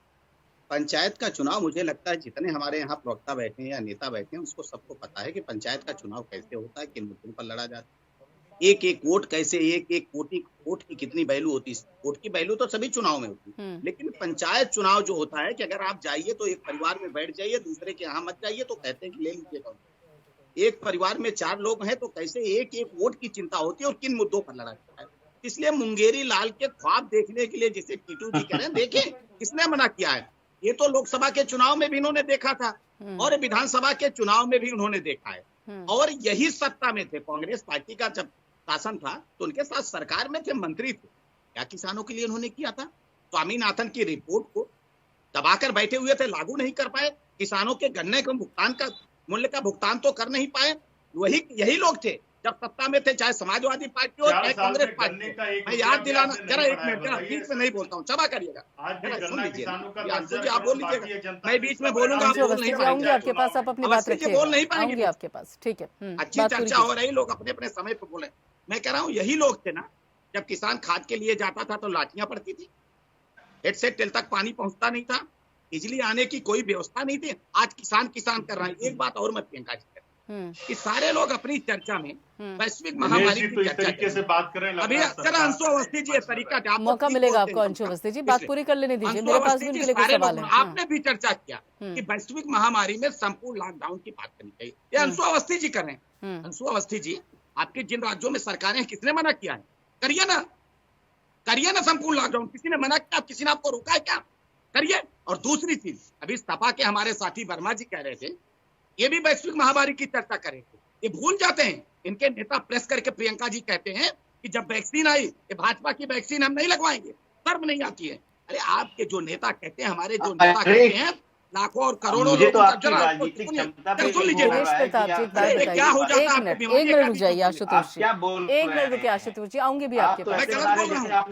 पंचायत का चुनाव, मुझे लगता है जितने हमारे यहाँ प्रवक्ता बैठे हैं या नेता बैठे हैं उसको सबको पता है कि पंचायत का चुनाव कैसे होता है, किन मुद्दों पर लड़ा जाता है, एक एक वोट कैसे, एक एक वोट की कितनी वैल्यू होती है। वोट की वैल्यू तो सभी चुनाव में होती है, लेकिन पंचायत चुनाव जो होता है कि अगर आप जाइए तो एक परिवार में बैठ जाइए, दूसरे के यहाँ मत जाइए, तो कहते हैं कि ले लीजिए। एक परिवार में 4 लोग हैं तो कैसे एक एक वोट की चिंता होती है और किन मुद्दों पर लड़ा जाता है। इसलिए मुंगेरी लाल के ख्वाब देखने के लिए जिसे टीटू जी कह रहे हैं, देखें किसने मना किया है। ये तो लोकसभा के चुनाव में भी इन्होंने देखा था और विधानसभा के चुनाव में भी उन्होंने देखा है। और यही सत्ता में थे, कांग्रेस पार्टी का जब शासन था तो उनके साथ सरकार में थे, मंत्री थे। क्या किसानों के लिए उन्होंने किया था? स्वामीनाथन की रिपोर्ट को दबाकर बैठे हुए थे, लागू नहीं कर पाए। किसानों के गन्ने के भुगतान का मूल्य का भुगतान तो कर नहीं पाए। यही लोग थे जब सत्ता में थे, चाहे समाजवादी पार्टी हो चाहे कांग्रेस पार्टी। मैं याद दिलाना जरा, एक मिनट, जरा बीच में नहीं बोलता हूँ, क्षमा करिएगा, सुन लीजिए। आप बोल लीजिएगा, मैं बीच में बोलूंगा, आप बोल नहीं पाएंगे। आपके पास आप अपनी बात रखिए, बोल नहीं पाएंगे आपके पास। ठीक है, अच्छी चर्चा हो रही, लोग अपने अपने समय पर बोले। मैं कह रहा हूँ यही लोग थे ना, जब किसान खाद के लिए जाता था तो लाठियां पड़ती थी, हेड से टेल तक पानी पहुंचता नहीं था, बिजली आने की कोई व्यवस्था नहीं थी। आज किसान कर रहा है। एक बात और मैं प्रियंका जी कि सारे लोग अपनी चर्चा में वैश्विक महामारी की चर्चा से बात करें। अभी जरा अंशु अवस्थी जी, तरीका मौका मिलेगा आपको। अंशु अवस्थी जी, बात पूरी कर लेने दीजिए, मेरे पास भी उनके लिए कुछ सवाल है। आपने भी चर्चा किया कि वैश्विक महामारी में संपूर्ण लॉकडाउन की बात करनी चाहिए, ये अंशु अवस्थी जी कर रहे हैं। अंशु अवस्थी जी, आपके जिन राज्यों में सरकारें किसने मना किया है? करिए ना संपूर्ण लॉकडाउन। किसी ने मना किया? किसी ने आपको रोका है क्या? करिए। और दूसरी चीज, अभी सपा के हमारे साथी वर्मा जी कह रहे थे, ये भी वैश्विक महामारी की चर्चा करे थे। ये भूल जाते हैं, इनके नेता प्रेस करके प्रियंका जी कहते हैं कि जब वैक्सीन आई, ये भाजपा की वैक्सीन हम नहीं लगवाएंगे, शर्म नहीं आती है। अरे आपके जो नेता कहते हैं, हमारे जो नेता कहते हैं लाखों और करोड़ों मुझे तो लोगों आपकी राजनीतिक क्षमता पे सुन लीजिए दिनेश प्रताप जी, एक बात बताइए, क्या हो जाता है एक मिनट रुक जाइए आशुतोष जी, क्या बोल एक मिनट रुकिए आशुतोष जी, आऊंगी भी आपके पास,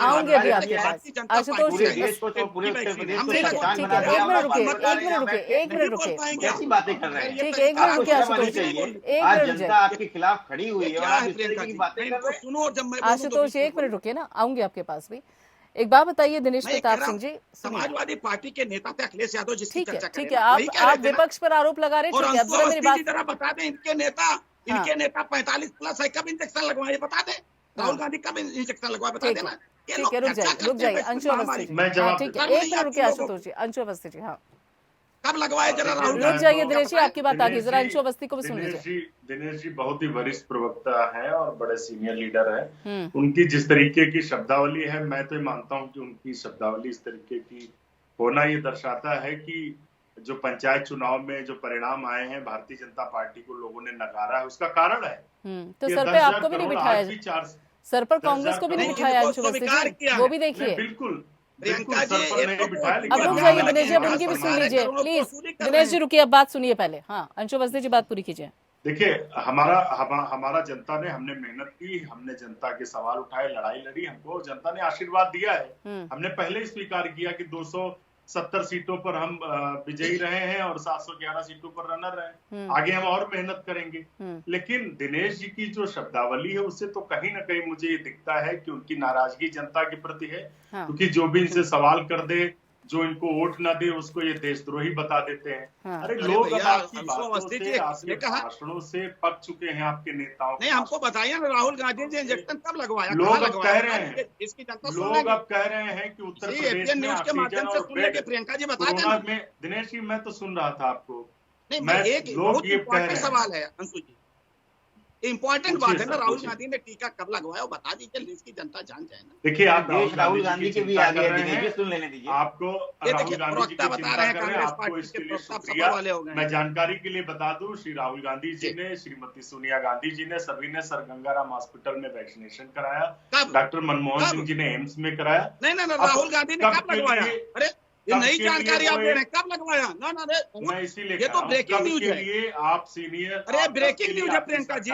आऊंगे अभी आपके पास आशुतोष पूरे जी। देश को तो पूरे उत्तर प्रदेश को ठीक है, परेशान ठीक बना है, दिया। एक मिनट रुकिए, एक मिनट रुकिए, कैसी बातें कर रहे हैं? ठीक है, एक मिनट आपको रुकिए शर्म आशुतोष आनी जी, चाहिए। एक आज मिनट रुक जनता जाइए आपके खिलाफ खड़ी हुई है और आप इस तरह की बातें कर रहे हैं। सुनो जब मैं आशुतोष जी, एक मिनट रुकिए ना, आऊंगी आपके पास भी। एक बात बताइए दिनेश मैं प्रताप कह रहा सिंह जी, हूं, समाजवादी पार्टी के नेता थे अखिलेश यादव जिसकी ठीक है, चर्चा ठीक करें है, ना, वही कह रहे आप थे ना। विपक्ष पर आरोप लगा रहे, और ठीक है, अब अंशु जरा मेरी अवस्थी जी बात, जरा बता दें इनके नेता 45 प्लस है, कब इंजेक्शन लगवाए बता दें। राहुल गांधी कब इंजेक्शन लगवाए बता ठीक देना। है, ठीक है, रुक जाइए अंशु अवस्थी जी, मैं जवाब हाँ, ठीक है, एक मिनट रुकिए आशुतोष जी, अंशु अवस्थी जी, हाँ कब लगवाए जरा राहुल रुक जाइए दिनेश जी, आपकी बात आगे, जरा अंशु अवस्थी को भी सुन लीजिए। दिनेश जी बहुत ही वरिष्ठ प्रवक्ता है और बड़े सीनियर लीडर है। उनकी जिस तरीके की शब्दावली है, मैं तो मानता हूं कि उनकी शब्दावली इस तरीके की होना ये दर्शाता है कि जो पंचायत चुनाव में जो परिणाम आए हैं भारतीय जनता पार्टी को लोगों ने नकारा है, उसका कारण है तो सर पे आपको भी नहीं बिठाया, सर पर कांग्रेस को भी नहीं बिठाया अंशु अवस्थी जी, वो भी देखिए। बिल्कुल प्रियंका जी अब रुक जाइए दिनेश जी, अब उनकी भी सुन लीजिए प्लीज, दिनेश जी रुकिए, अब बात सुनिए पहले, हाँ अंशु अवस्थी जी बात पूरी कीजिए। देखिए हमारा जनता ने, हमने मेहनत की, हमने जनता के सवाल उठाए, लड़ाई लड़ी, हमको जनता ने आशीर्वाद दिया है। हमने पहले ही स्वीकार किया कि 270 सीटों पर हम विजयी रहे हैं और 711 सीटों पर रनर रहे। आगे हम और मेहनत करेंगे। लेकिन दिनेश जी की जो शब्दावली है उससे तो कहीं ना कहीं मुझे ये दिखता है कि उनकी नाराजगी जनता के प्रति है, क्योंकि जो भी इनसे सवाल कर दे, जो इनको वोट ना दे, उसको ये देशद्रोही बता देते हैं। अरे लोग अब आपकी बातों से, आपके भाषणों से पक चुके हैं, आपके नेताओं। नहीं, हमको बताइए ना राहुल गांधी जी इंजेक्शन कब लगवाया? लोग अब कह रहे हैं, इसकी जनता लोग अब कह रहे हैं कि उत्तर प्रदेश में न्यूज के माध्यम से सुन लेंगे। प्रियंका जी बता दें में। दिनेश जी मैं तो सुन रहा था आपको, नहीं मैं एक बहुत इम्पोर्टेंट सवाल है अंशु जी, इम्पोर्टेंट बात है ना, राहुल गांधी ने टीका कब लगवाया वो बता दीजिए, इसकी जनता जान जाए ना। देखिए आप राहुल गांधी के भी आगे दिनेश सुन लेने दीजिए। आपको राहुल गांधी जी की बता रहे हैं, आपको इसके लिए शुक्रिया। मैं जानकारी के लिए बता दूं, श्री राहुल गांधी जी ने, श्रीमती सोनिया गांधी जी ने, सभी ने सर गंगाराम हॉस्पिटल में वैक्सीनेशन कराया, डॉक्टर मनमोहन सिंह जी ने एम्स में कराया। नहीं राहुल गांधी ने कब लगवाया? अरे ये नई जानकारी आप दे रहे हैं, कब लगवाया? मैं इसीलिए ये तो ब्रेकिंग न्यूज है। आप सीनियर, अरे ब्रेकिंग न्यूज है प्रियंका जी,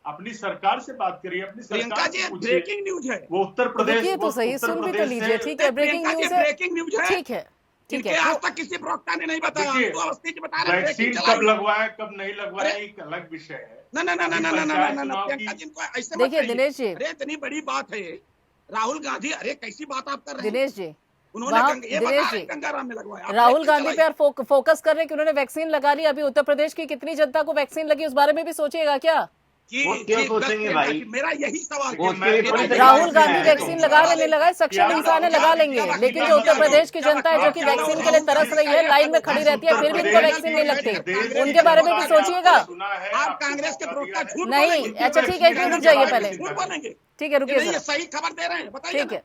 अपनी सरकार से बात करिए, अपनी प्रियंका जी ब्रेकिंग न्यूज है। वो उत्तर प्रदेश, तो सही सुन भी तो लीजिए, ठीक है, ब्रेकिंग न्यूज है, ब्रेकिंग न्यूज है, ठीक है, ठीक है। आज तक किसी प्रवक्ता ने नहीं बताया, वैक्सीन कब लगवाया कब नहीं लगवाया एक अलग विषय है। देखिए दिनेश जी, अरे इतनी बड़ी बात है राहुल गांधी, अरे कैसी बात आप कर रहे हैं दिनेश जी? दिनेश जी गंगाराम में लगवाया, राहुल गांधी पे फोकस कर रहे हैं कि उन्होंने वैक्सीन लगा ली, अभी उत्तर प्रदेश की कितनी जनता को वैक्सीन लगी उस बारे में भी सोचिएगा क्या? सोचेंगे भाई, मेरा यही सवाल। राहुल गांधी वैक्सीन लगा नहीं लगाए, सक्षम इंसान है, लगा लेंगे, लेकिन जो उत्तर प्रदेश की जनता है जो कि वैक्सीन के लिए तरस रही है, लाइन में खड़ी रहती है, फिर भी इनको वैक्सीन नहीं लगती, उनके बारे में भी सोचिएगा। आप कांग्रेस के प्रवक्ता झूठ नहीं, अच्छा ठीक है, क्यों रुक जाइए पहले, ठीक है रुकिए, सही खबर दे रहे हैं, बताइए। ठीक है,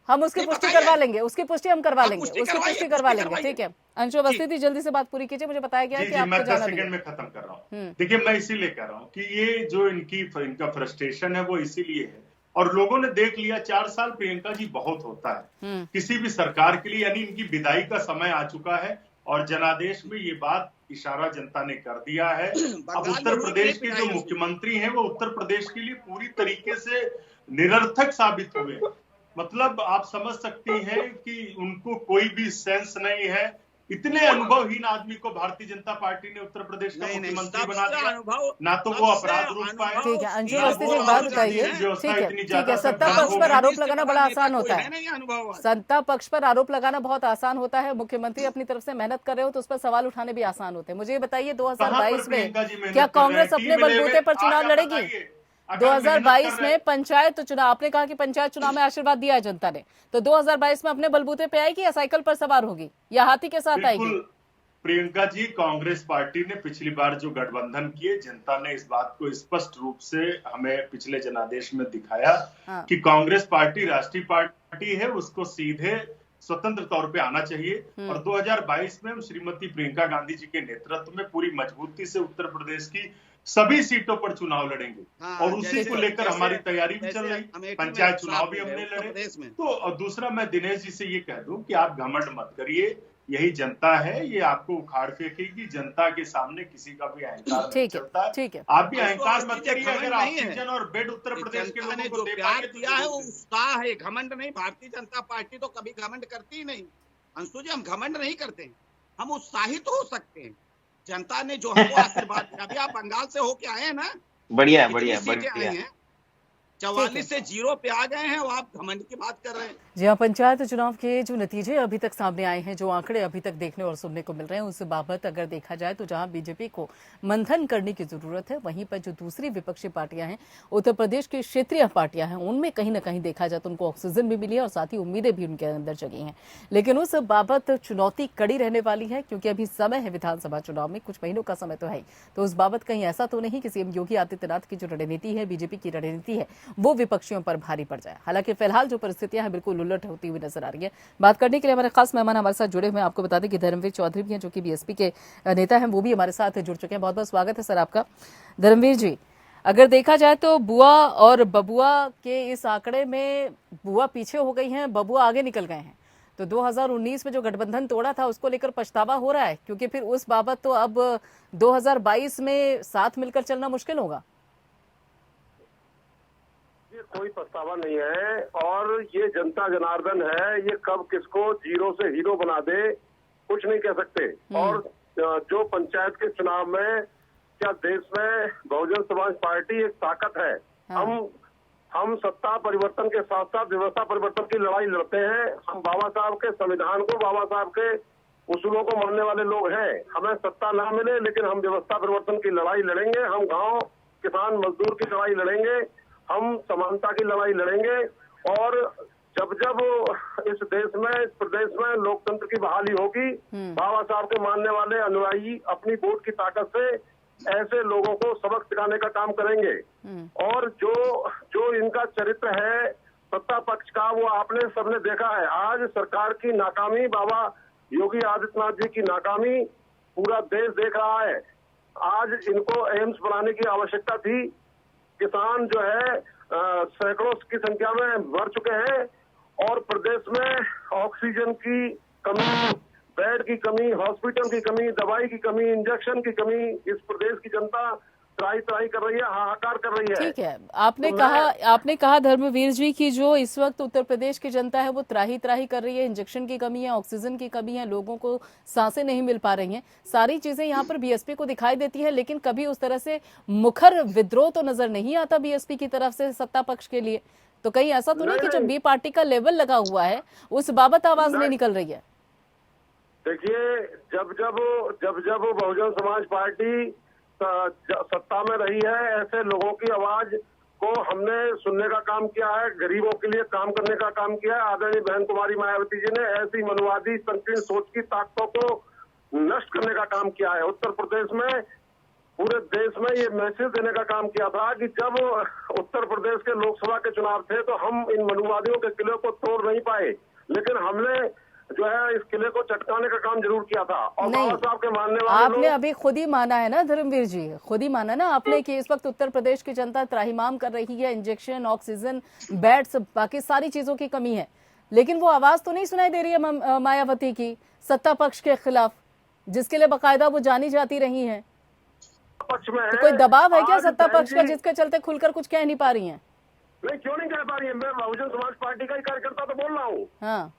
हम उसकी पुष्टि करवा लेंगे, उसकी पुष्टि हम करवा लेंगे, उसकी पुष्टि करवा लेंगे, ठीक है। अंशु अवस्थी जल्दी से बात पूरी कीजिए, मुझे बताया गया कि आपको जाना भी है। में खत्म कर रहा हूँ। देखिए मैं इसीलिए कह रहा हूँ कि ये जो इनका फ्रस्ट्रेशन है वो इसीलिए है, और लोगों ने देख लिया 4 साल प्रियंका जी बहुत होता है किसी भी सरकार के लिए, यानी इनकी विदाई का समय आ चुका है, और जनादेश में ये बात इशारा जनता ने कर दिया है। अब उत्तर प्रदेश के जो मुख्यमंत्री हैं वो उत्तर प्रदेश के लिए पूरी तरीके से निरर्थक साबित हुए। मतलब आप समझ सकती हैं कि उनको कोई भी सेंस नहीं है। इतने अनुभवहीन आदमी को भारतीय जनता पार्टी ने उत्तर प्रदेश का मुख्यमंत्री बना दिया, ना तो वो अपराध रोक पाए। ठीक है अंशु अवस्थी जी, बात बताइए, ठीक है, सत्ता पक्ष पर आरोप लगाना बड़ा आसान होता है, सत्ता पक्ष पर आरोप लगाना बहुत आसान होता है, मुख्यमंत्री अपनी तरफ से मेहनत कर रहे हो तो उस पर सवाल उठाने भी आसान होते हैं। मुझे ये बताइए 2022 में क्या कांग्रेस अपने बलबूते पर चुनाव लड़ेगी? 2022 में पंचायत चुनाव, आपने कहा कि पंचायत चुनाव में आशीर्वाद दिया है जनता ने, तो 2022 में अपने बलबूते पे आएगी या साइकिल पर सवार होगी या हाथी के साथ आएगी? प्रियंका जी, कांग्रेस पार्टी ने पिछली बार जो गठबंधन किए, जनता ने इस बात को स्पष्ट रूप से हमें पिछले जनादेश में दिखाया कि कांग्रेस पार्टी राष्ट्रीय पार्टी है, उसको सीधे स्वतंत्र तौर पे आना चाहिए। और 2022 में हम श्रीमती प्रियंका गांधी जी के नेतृत्व में पूरी मजबूती से उत्तर प्रदेश की सभी सीटों पर चुनाव लड़ेंगे, और उसी को लेकर हमारी तैयारी भी चल रही। पंचायत चुनाव भी हमने लड़े। तो और दूसरा मैं दिनेश जी से ये कह दूं कि आप घमंड मत करिए, यही जनता है, ये आपको उखाड़ फेंकेगी। जनता के सामने किसी का भी अहंकार नहीं चलता है। ठीक है। आप भी अहंकार मत करिए। अगर ऑक्सीजन और बेड उत्तर प्रदेश के लोगों को प्यार दिया है वो उत्साह है, घमंड नहीं। भारतीय जनता पार्टी तो कभी घमंड करती ही नहीं। अंशु जी, हम घमंड नहीं करते हैं, हम उत्साहित हो सकते हैं। जनता ने जो हमको आशीर्वाद दिया, अभी आप बंगाल से होके आए हैं ना, बढ़िया कितनी बढ़िया सीटें बढ़िया। आई हैं, 44 से 0 पे आ गए हैं, वो आप घमंड की बात कर रहे हैं। जी हाँ, पंचायत चुनाव के जो नतीजे अभी तक सामने आए हैं, जो आंकड़े अभी तक देखने और सुनने को मिल रहे हैं, उस बाबत अगर देखा जाए तो जहां बीजेपी को मंथन करने की जरूरत है, वहीं पर जो दूसरी विपक्षी पार्टियां हैं, उत्तर प्रदेश की क्षेत्रीय पार्टियां हैं, उनमें कहीं ना कहीं देखा जाए तो उनको ऑक्सीजन भी मिली है और साथ ही उम्मीदें भी उनके अंदर जगी हैं। लेकिन उस बाबत चुनौती कड़ी रहने वाली है, क्योंकि अभी समय है विधानसभा चुनाव में, कुछ महीनों का समय तो है ही। तो उस बाबत कहीं ऐसा तो नहीं कि सीएम योगी आदित्यनाथ की जो रणनीति है, बीजेपी की रणनीति है, वो विपक्षियों पर भारी पड़ जाए। हालांकि फिलहाल जो परिस्थितियां हैं बिल्कुल उलट होती हुई नजर आ रही है। बात करने के लिए हमारे खास मेहमान हमारे साथ जुड़े हुए हैं। आपको बता दें कि धर्मवीर चौधरी भी हैं, जो कि बीएसपी के नेता हैं, वो भी हमारे साथ जुड़ चुके हैं। बहुत बहुत स्वागत है सर आपका। धर्मवीर जी, अगर देखा जाए तो बुआ और बबुआ के इस आंकड़े में बुआ पीछे हो गई हैं, बबुआ आगे निकल गए हैं। तो 2019 में जो गठबंधन तोड़ा था उसको लेकर पछतावा हो रहा है, क्योंकि फिर उस बाबत तो अब 2022 में साथ मिलकर चलना मुश्किल होगा। कोई पछतावा नहीं है, और ये जनता जनार्दन है, ये कब किसको जीरो से हीरो बना दे कुछ नहीं कह सकते। और जो पंचायत के चुनाव में क्या देश में बहुजन समाज पार्टी एक ताकत है। हम सत्ता परिवर्तन के साथ साथ व्यवस्था परिवर्तन की लड़ाई लड़ते हैं। हम बाबा साहब के संविधान को, बाबा साहब के उसूलों को मानने वाले लोग हैं। हमें सत्ता ना मिले लेकिन हम व्यवस्था परिवर्तन की लड़ाई लड़ेंगे। हम गाँव किसान मजदूर की लड़ाई लड़ेंगे, हम समानता की लड़ाई लड़ेंगे। और जब जब इस देश में, इस प्रदेश में लोकतंत्र की बहाली होगी, बाबा साहब के मानने वाले अनुयायी अपनी वोट की ताकत से ऐसे लोगों को सबक सिखाने का काम करेंगे। और जो इनका चरित्र है सत्ता पक्ष का, वो आपने सबने देखा है। आज सरकार की नाकामी, बाबा योगी आदित्यनाथ जी की नाकामी पूरा देश देख रहा है। आज इनको एम्स बनाने की आवश्यकता थी। किसान जो है सैकड़ों की संख्या में मर चुके हैं, और प्रदेश में ऑक्सीजन की कमी, बेड की कमी, हॉस्पिटल की कमी, दवाई की कमी, इंजेक्शन की कमी, इस प्रदेश की जनता त्राही कर रही है, हाहाकार कर रही है। ठीक है, आपने कहा धर्मवीर जी की जो इस वक्त उत्तर प्रदेश की जनता है वो त्राही कर रही है। इंजेक्शन की कमी है, ऑक्सीजन की कमी है, लोगों को सांसें नहीं मिल पा रही हैं, सारी चीजें यहाँ पर बीएसपी को दिखाई देती है। लेकिन कभी उस तरह से मुखर विद्रोह तो नजर नहीं आता बीएसपी की तरफ से सत्ता पक्ष के लिए। तो कहीं ऐसा तो नहीं कि जब बी पार्टी का लेवल लगा हुआ है उस बाबत आवाज नहीं निकल रही है? देखिए, जब बहुजन समाज पार्टी सत्ता में रही है, ऐसे लोगों की आवाज को हमने सुनने का काम किया है, गरीबों के लिए काम करने का काम किया है। आदरणीय बहन कुमारी मायावती जी ने ऐसी मनवादी संकीर्ण सोच की ताकतों को नष्ट करने का काम किया है। उत्तर प्रदेश में, पूरे देश में ये मैसेज देने का काम किया था कि जब उत्तर प्रदेश के लोकसभा के चुनाव थे तो हम इन मनुवादियों के किले को तोड़ नहीं पाए, लेकिन हमने जो है इस किले को चटकाने का काम जरूर किया था। और बाबा साहब के मानने वाले आपने अभी खुद ही माना है ना धर्मवीर जी, खुद ही माना ना आपने कि इस वक्त उत्तर प्रदेश की जनता त्राहिमाम कर रही है, इंजेक्शन, ऑक्सीजन, बेड्स, बाकी सारी चीजों की कमी है। लेकिन वो आवाज तो नहीं सुनाई दे रही है मायावती की सत्ता पक्ष के खिलाफ, जिसके लिए बाकायदा वो जानी जाती रही है। पक्ष में तो कोई दबाव है क्या सत्ता पक्ष का, जिसके चलते खुलकर कुछ कह नहीं पा रही हैं? नहीं, क्यों नहीं कह पा रही है? मैं बहुजन समाज पार्टी का ही कार्यकर्ता तो बोल रहा हूँ।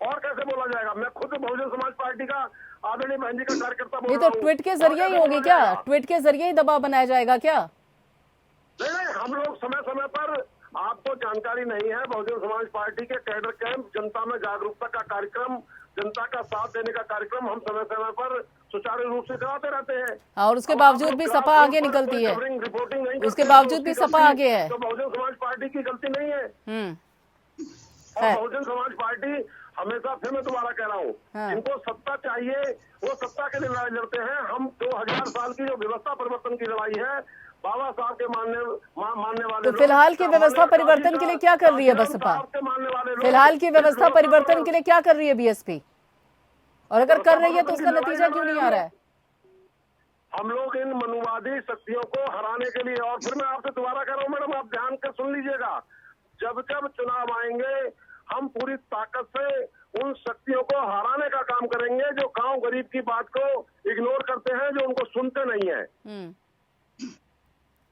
और कैसे बोला जाएगा? मैं खुद बहुजन समाज पार्टी का, आदरणीय बहन जी का कार्यकर्ता बोल रहा हूँ। तो ट्वीट के जरिए ही होगी क्या? ट्वीट के जरिए ही दबाव बनाया जाएगा क्या? नहीं, हम लोग समय समय पर, आपको जानकारी नहीं है, बहुजन समाज पार्टी के कैडर कैंप, जनता में जागरूकता का कार्यक्रम, जनता का साथ देने का कार्यक्रम हम समय समय पर सुचारू रूप से कराते रहते हैं। और उसके बावजूद भी सपा आगे निकलती है, रिपोर्टिंग नहीं, उसके बावजूद भी सपा आगे है। तो बहुजन समाज पार्टी की गलती नहीं है। और बहुजन समाज पार्टी हमेशा, फिर मैं दोबारा कह रहा हूँ, जिनको सत्ता चाहिए वो सत्ता के लिए लड़ाई लड़ते हैं। हम 2000 साल की जो व्यवस्था परिवर्तन की लड़ाई है, बाबा साहब के मानने वाले, तो फिलहाल की व्यवस्था परिवर्तन के लिए क्या कर रही है बसपा? फिलहाल की व्यवस्था परिवर्तन के लिए क्या कर रही है बीएसपी? और अगर कर रही है तो उसका नतीजा क्यों नहीं आ रहा है? हम लोग इन मनुवादी शक्तियों को हराने के लिए, और फिर मैं आपसे दोबारा कह रहा हूँ मैडम, आप ध्यान कर सुन लीजिएगा, जब जब चुनाव आएंगे हम पूरी ताकत से उन शक्तियों को हराने का काम करेंगे जो गांव गरीब की बात को इग्नोर करते हैं, जो उनको सुनते नहीं है।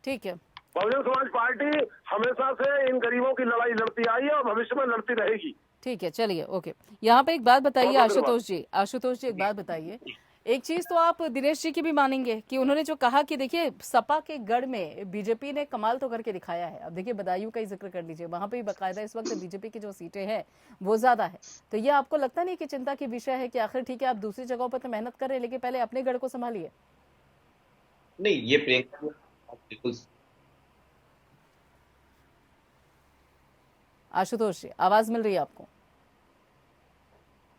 ठीक है। बहुजन समाज पार्टी हमेशा से इन गरीबों की लड़ाई लड़ती आई है और भविष्य में लड़ती रहेगी। ठीक है, चलिए, ओके। यहाँ पे एक बात बताइए आशुतोष जी, एक बात बताइए, एक चीज तो आप दिनेश जी की भी मानेंगे कि उन्होंने जो कहा कि देखिए सपा के गढ़ में बीजेपी ने कमाल तो करके दिखाया है। अब देखिए बदायूं का ही जिक्र कर लीजिए, वहां पे भी बाकायदा इस वक्त बीजेपी की जो सीटें हैं वो ज्यादा है। तो ये आपको लगता नहीं कि चिंता की विषय है कि आखिर ठीक है आप दूसरी जगहों पर तो मेहनत कर रहे हैं लेकिन पहले अपने गढ़ को संभालिए? नहीं, ये प्रियंका बिल्कुल। आशुतोष जी, आवाज मिल रही है आपको?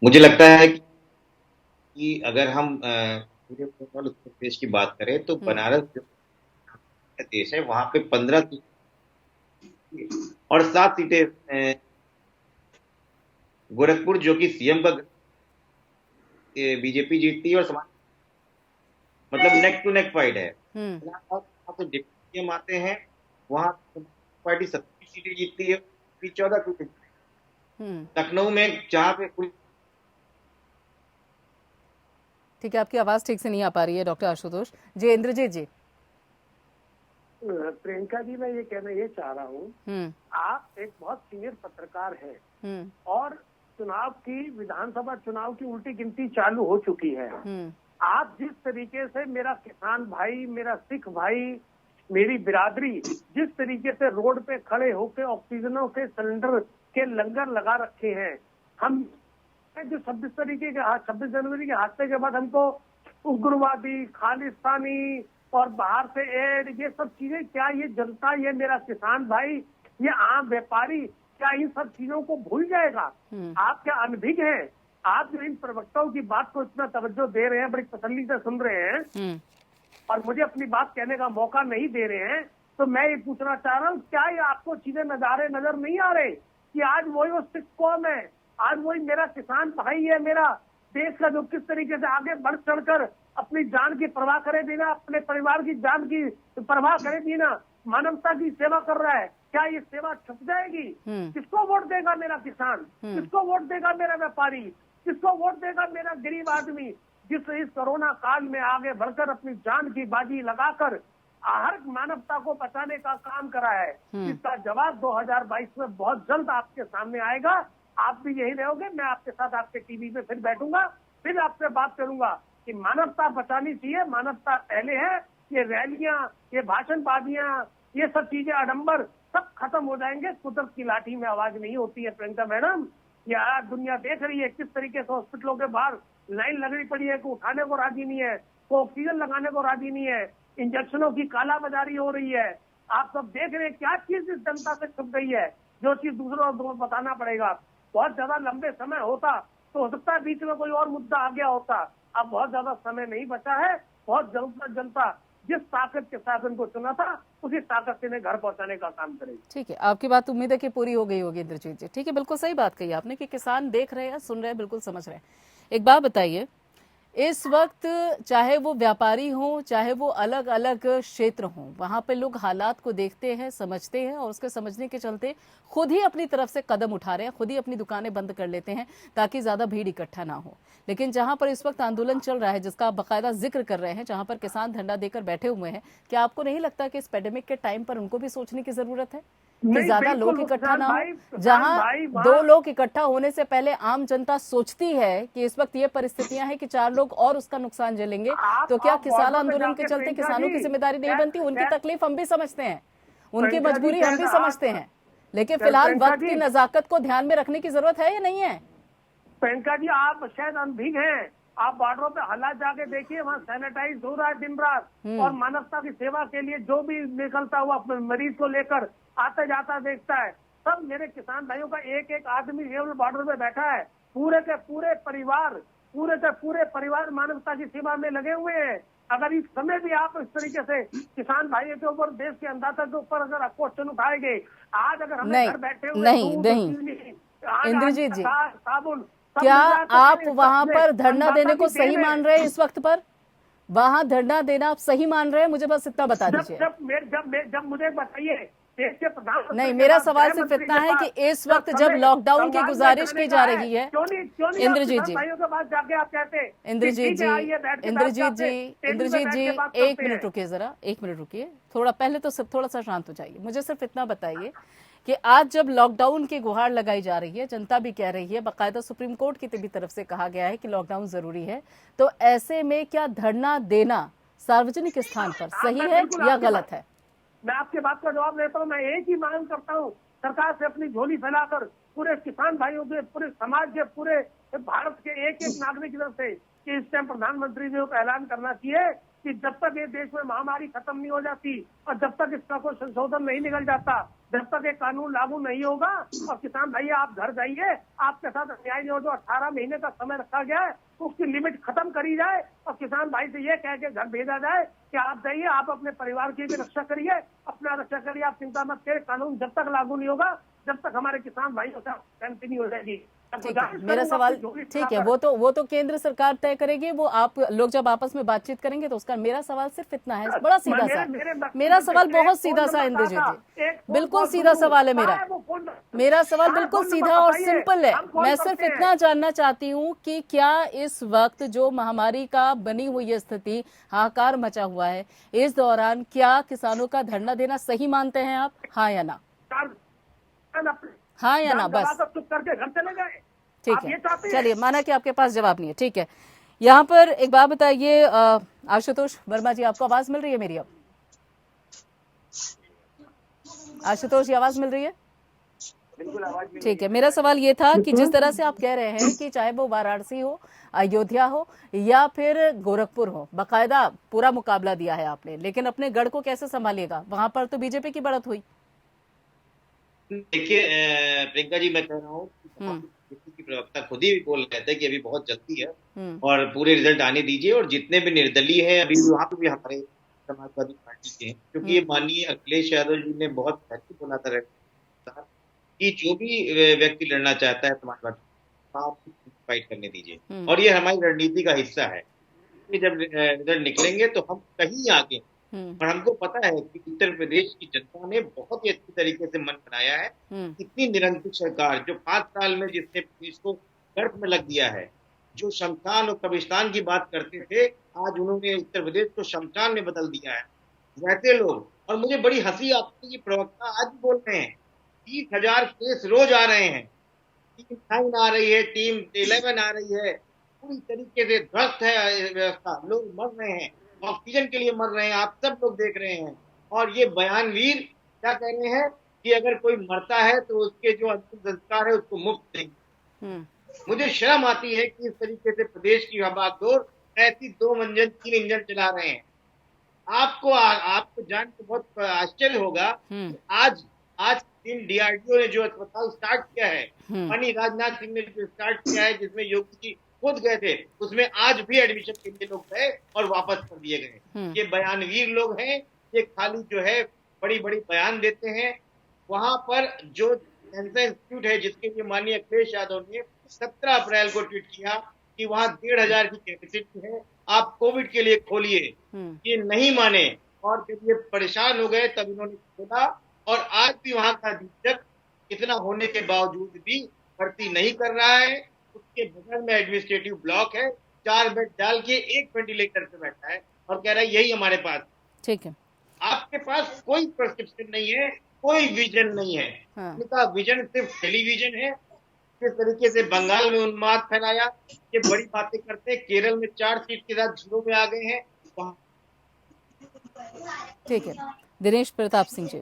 मुझे लगता है कि अगर हम पूरे उत्तर प्रदेश की बात करें तो बनारस जो देश है वहां पे 15 और 7 सीटें गोरखपुर जो कि सीएम का बीजेपी जीतती है और समाज मतलब नेक टू नेक फाइट है। तो सीएम आते हैं वहां पार्टी 27 सीटें जीतती है, 14 सीटें लखनऊ में जहां पे। ठीक है, आपकी आवाज ठीक से नहीं आ पा रही है डॉक्टर आशुतोष जी। इंद्रजीत जी। प्रियंका जी, मैं ये कहना ये चाह रहा हूँ, आप एक बहुत सीनियर पत्रकार हैं और चुनाव की, विधानसभा चुनाव की उल्टी गिनती चालू हो चुकी है। आप जिस तरीके से मेरा किसान भाई, मेरा सिख भाई, मेरी बिरादरी जिस तरीके से रोड पे खड़े होकर ऑक्सीजनों के सिलेंडर के लंगर लगा रखे हैं, हम जो 26 जनवरी के हादसे के बाद हमको उग्रवादी, खालिस्तानी और बाहर से एड, ये सब चीजें, क्या ये जनता, ये मेरा किसान भाई, ये आम व्यापारी, क्या इन सब चीजों को भूल जाएगा? आप क्या अनभिज्ञ हैं? आप जो इन प्रवक्ताओं की बात को इतना तवज्जो दे रहे हैं, बड़ी तसल्ली से सुन रहे हैं और मुझे अपनी बात कहने का मौका नहीं दे रहे हैं, तो मैं ये पूछना चाह रहा हूँ, क्या ये आपको चीजें नजर नहीं आ रहे कि आज वही वो सिख कौम है, आज वही मेरा किसान भाई है, मेरा देश का जो किस तरीके से आगे बढ़ चढ़कर अपनी जान की परवाह करे बिना, अपने परिवार की जान की परवाह करे बिना मानवता की सेवा कर रहा है, क्या ये सेवा छुप जाएगी? किसको वोट देगा मेरा किसान? किसको वोट देगा मेरा व्यापारी? किसको वोट देगा मेरा गरीब आदमी, जिस इस कोरोना काल में आगे बढ़कर अपनी जान की बाजी लगाकर हर मानवता को बचाने का काम करा है? इसका जवाब 2022 में बहुत जल्द आपके सामने आएगा। आप भी यही रहोगे, मैं आपके साथ आपके टीवी पे फिर बैठूंगा, फिर आपसे बात करूंगा कि मानवता बचानी चाहिए, मानवता पहले है। ये रैलियां, ये भाषणबाजियां, ये सब चीजें, आडंबर सब खत्म हो जाएंगे। कुदरत की लाठी में आवाज नहीं होती है प्रियंका मैडम। ये आज दुनिया देख रही है किस तरीके से हॉस्पिटलों के बाहर लाइन लगनी पड़ी है, को उठाने को राजी नहीं है, को ऑक्सीजन लगाने को राजी नहीं है, इंजेक्शनों की कालाबाजारी हो रही है। आप सब देख रहे हैं क्या चीज इस जनता से छुप गई है, जो चीज दूसरों को बताना पड़ेगा। बहुत ज्यादा लंबे समय होता तो हो सकता है बीच में कोई और मुद्दा आ गया होता। अब बहुत ज्यादा समय नहीं बचा है, बहुत जल्द जनता जिस ताकत के साथ उनको चुना था उसी ताकत से इन्हें घर पहुंचाने का काम करेगी। ठीक है, आपकी बात उम्मीद है कि पूरी हो गई होगी इंद्रजीत जी। ठीक है, बिल्कुल सही बात कही आपने कि किसान देख रहे हैं, सुन रहे हैं, बिल्कुल समझ रहे हैं। एक बात बताइए, इस वक्त चाहे वो व्यापारी हो, चाहे वो अलग अलग क्षेत्र हो, वहां पे लोग हालात को देखते हैं, समझते हैं और उसके समझने के चलते खुद ही अपनी तरफ से कदम उठा रहे हैं, खुद ही अपनी दुकानें बंद कर लेते हैं ताकि ज्यादा भीड़ इकट्ठा ना हो। लेकिन जहां पर इस वक्त आंदोलन चल रहा है, जिसका आप बाकायदा जिक्र कर रहे हैं, जहां पर किसान धरना देकर बैठे हुए हैं, क्या आपको नहीं लगता कि इस पेंडेमिक के टाइम पर उनको भी सोचने की जरूरत है कि ज्यादा लोग इकट्ठा ना हो? जहां 2 लोग इकट्ठा होने से पहले आम जनता सोचती है कि इस वक्त ये परिस्थितियां हैं कि 4 लोग और उसका नुकसान झेलेंगे, तो क्या किसान आंदोलन के चलते किसानों की जिम्मेदारी नहीं बनती? उनकी तकलीफ हम भी समझते हैं, उनकी मजबूरी हम भी समझते हैं, लेकिन फिलहाल वक्त की नजाकत को ध्यान में रखने की जरूरत है या नहीं है? प्रियंका जी, आप शायद अनभिज्ञ हैं। आप बॉर्डरों पे हालात जाके देखिए, वहाँ सैनिटाइज हो रहा है दिन रात, और मानवता की सेवा के लिए जो भी निकलता हुआ मरीज को लेकर आता जाता देखता है। सब मेरे किसान भाइयों का एक एक आदमी केवल बॉर्डर पे बैठा है, पूरे के पूरे परिवार मानवता की सेवा में लगे हुए हैं। अगर इस समय भी आप इस तरीके से किसान भाइयों के ऊपर, देश के अंदाजा के ऊपर अगर आप क्वेश्चन उठाएंगे, आज अगर हम घर बैठे हुए नहीं इंद्रजीत जी, क्या आप वहां पर धरना देने को सही मान रहे हैं? इस वक्त पर वहां धरना देना आप सही मान रहे हैं? मुझे बस इतना बता दीजिए। जब मुझे बताइए देश के प्रधानमंत्री नहीं, मेरा सवाल सिर्फ इतना है कि इस वक्त जब लॉकडाउन की गुजारिश की जा रही है, इंद्रजीत जी, भाइयों के पास जाके आप कहते हैं इंद्रजीत जी, एक मिनट रुकिए, जरा एक मिनट रुकिए, थोड़ा पहले तो सिर्फ थोड़ा सा शांत हो जाइए। मुझे सिर्फ इतना बताइए कि आज जब लॉकडाउन की गुहार लगाई जा रही है, जनता भी कह रही है, बाकायदा सुप्रीम कोर्ट की भी तरफ से कहा गया है कि लॉकडाउन जरूरी है, तो ऐसे में क्या धरना देना सार्वजनिक स्थान पर सही है या गलत है? मैं आपकी बात का जवाब देता हूँ। मैं एक ही मांग करता हूँ सरकार से, अपनी झोली फैलाकर पूरे किसान भाइयों के, पूरे समाज के, पूरे भारत के एक एक नागरिक की तरफ से कि इस टाइम प्रधानमंत्री जी को ऐलान करना चाहिए कि जब तक ये देश में महामारी खत्म नहीं हो जाती और जब तक इसका कोई संशोधन नहीं निकल जाता, जब तक ये कानून लागू नहीं होगा, और किसान भैया आप घर जाइए, आपके साथ अन्याय जो 18 महीने का समय रखा गया है उसकी लिमिट खत्म करी जाए और किसान भाई से ये कह के घर भेजा जाए कि आप जाइए, आप अपने परिवार की भी रक्षा करिए, अपना रक्षा करिए, आप चिंता मत करिए, कानून जब तक लागू नहीं होगा, जब तक हमारे किसान भाइयों से सहमति नहीं हो जाएगी। मेरा सवाल ठीक है, वो तो केंद्र सरकार तय करेगी, वो आप लोग जब आपस में बातचीत करेंगे तो उसका, मेरा सवाल सिर्फ इतना है, बड़ा सीधा सा, मेरा सवाल बहुत सीधा सा इंद्रजीत जी, बिल्कुल सीधा सवाल है मेरा सवाल बिल्कुल सीधा और सिंपल है। मैं सिर्फ इतना जानना चाहती हूँ कि क्या इस वक्त जो महामारी का बनी हुई स्थिति, हाहाकार मचा हुआ है, इस दौरान क्या किसानों का धरना देना सही मानते हैं आप, हाँ या ना? हाँ या ना, बस चुप करके घर चले गए। ठीक है, चलिए, माना कि आपके पास जवाब नहीं है, ठीक है। यहाँ पर एक बात बताइए आशुतोष वर्मा जी, आपको आवाज मिल रही है मेरी? अब आशुतोष, ये आवाज मिल रही है? बिल्कुल आवाज। ठीक है, मेरा सवाल ये था कि जिस तरह से आप कह रहे हैं कि चाहे वो वाराणसी हो, अयोध्या हो या फिर गोरखपुर हो, बाकायदा पूरा मुकाबला दिया है आपने, लेकिन अपने गढ़ को कैसे संभालिएगा? वहां पर तो बीजेपी की बढ़त हुई। देखिए प्रियंका जी, मैं कह रहा हूँ की प्रवक्ता खुद ही बोल रहे थे कि अभी बहुत जल्दी है और पूरे रिजल्ट आने दीजिए, और जितने भी निर्दलीय हैं अभी वहाँ पे भी हमारे समाजवादी पार्टी के हैं, क्योंकि ये माननीय अखिलेश यादव जी ने बहुत पहले बोला था कि जो भी व्यक्ति लड़ना चाहता है समाजवादी आप फाइट करने दीजिए, और ये हमारी रणनीति का हिस्सा है कि जब रिजल्ट निकलेंगे तो हम कहीं आगे, और हमको पता है कि उत्तर प्रदेश की जनता ने बहुत ही अच्छी तरीके से मन बनाया है। इतनी निरंकुश सरकार जो 5 साल में जिसने प्रदेश को गर्भ में लग दिया है, जो शमशान और कब्रिस्तान की बात करते थे, आज उन्होंने उत्तर प्रदेश को शमशान में बदल दिया है। वैसे लोग, और मुझे बड़ी हंसी आती है, प्रवक्ता आज भी बोल रहे हैं 30,000 केस रोज आ रहे हैं, टीम 9 आ रही है, टीम 11 आ रही है, पूरी तरीके से ध्वस्त है व्यवस्था, लोग मर रहे हैं, ऑक्सीजन के लिए मर रहे हैं, आप सब लोग देख रहे हैं। और ये बयानवीर क्या कह रहे हैं कि अगर कोई मरता है तो उसके जो अंतिम संस्कार है उसको मुफ्त देंगे। मुझे शर्म आती है कि इस तरीके से प्रदेश की हवादौर ऐसी 2 इंजन 3 इंजन चला रहे हैं। आपको जान के बहुत आश्चर्य होगा, आज दिन डीआरडीओ ने जो अस्पताल स्टार्ट किया है, माननीय राजनाथ सिंह ने जो स्टार्ट किया है, जिसमें योगी जी खुद गए थे, उसमें आज भी एडमिशन के लिए लोग गए और वापस कर दिए गए। ये बयानवीर लोग हैं, ये खाली जो है बड़ी बड़ी बयान देते हैं। वहां पर जो कैंसर इंस्टीट्यूट है, जिसके लिए माननीय अखिलेश यादव ने 17 अप्रैल को ट्वीट किया कि वहां 1,500 की कैपेसिटी है, आप कोविड के लिए खोलिए, ये नहीं माने, और जब ये परेशान हो गए तब इन्होंने खोला, और आज भी वहां का अधीक्षक इतना होने के बावजूद भी भर्ती नहीं कर रहा है। उसके बगल में एडमिनिस्ट्रेटिव ब्लॉक है, 4 बेड डाल के 1 वेंटिलेटर पे बैठा है और कह रहा है यही हमारे पास। ठीक है, आपके पास कोई प्रिस्क्रिप्शन नहीं है, कोई विजन नहीं है। उनका विजन सिर्फ टेलीविजन है। किस तरीके से बंगाल में उन्माद फैलाया, ये बड़ी बातें करते हैं। केरल में 4 सीट के साथ 0 में आ गए हैं। ठीक है, दिनेश प्रताप सिंह जी,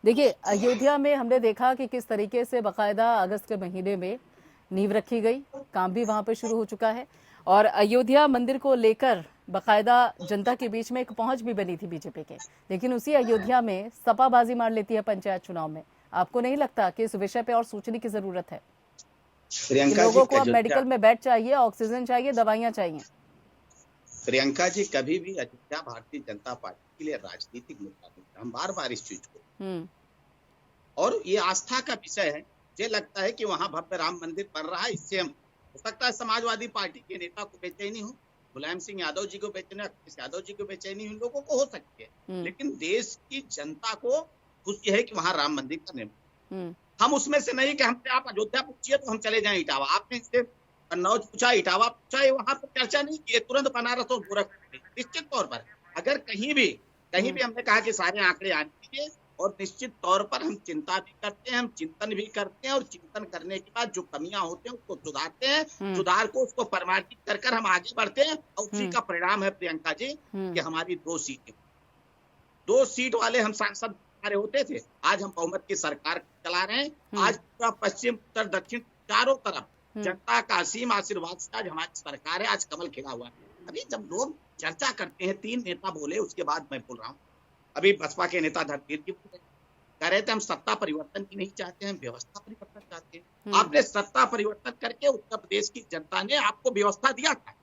देखिए अयोध्या में हमने देखा कि किस तरीके से बाकायदा अगस्त के महीने में नींव रखी गई, काम भी वहां पर शुरू हो चुका है, और अयोध्या मंदिर को लेकर बाकायदा जनता के बीच में एक पहुंच भी बनी थी बीजेपी के, लेकिन उसी अयोध्या में सपा बाजी मार लेती है पंचायत चुनाव में। आपको नहीं लगता कि इस विषय पे और सोचने की जरूरत है? लोगों को अब मेडिकल में बेड चाहिए, ऑक्सीजन चाहिए, दवाइयां चाहिए। प्रियंका जी, कभी भी अयोध्या भारतीय जनता पार्टी के लिए राजनीतिक मुद्दा नहीं, हम बार बार इस चीज को, और ये आस्था का विषय है। मुझे लगता है कि वहां भव्य राम मंदिर बन रहा है, इससे हम हो सकता है समाजवादी पार्टी के नेता को बेचैनी हो, मुलायम सिंह यादव जी को बेचैनी, अखिलेश यादव जी को बेचैनी उन लोगों को हो सकती है, लेकिन देश की जनता को खुशी है कि वहां राम मंदिर का निर्माण। हम उसमें से नहीं कि हमसे आप अयोध्या पूछिए तो हम चले जाएं इटावा, आपने इससे कन्नौज पूछा, इटावा पूछा, ये वहां पर चर्चा नहीं की, तुरंत बनारस और गोरखपुर। निश्चित तौर पर अगर कहीं भी हमने कहा कि सारे आंकड़े आने चाहिए, और निश्चित तौर पर हम चिंता भी करते हैं, हम चिंतन भी करते हैं, और चिंतन करने के बाद जो कमियां होते हैं उसको सुधारते हैं, सुधार को उसको परमार्थित कर कर हम आगे बढ़ते हैं, और उसी का परिणाम है प्रियंका जी कि हमारी 2 सीटें, 2 सीट वाले हम सांसद हमारे होते थे, आज हम बहुमत की सरकार चला रहे हैं। आज पूरा पश्चिम उत्तर दक्षिण चारों तरफ जनता का असीम आशीर्वाद से आज हमारी सरकार है, आज कमल खिला हुआ है। अभी जब लोग चर्चा करते हैं, 3 नेता बोले, उसके बाद मैं बोल रहा हूँ, अभी बसपा के नेता धर्मवीर जी कह रहे थे हम सत्ता परिवर्तन की नहीं चाहते हैं, व्यवस्था परिवर्तन चाहते हैं। आपने सत्ता परिवर्तन करके उत्तर प्रदेश की जनता ने आपको व्यवस्था दिया था,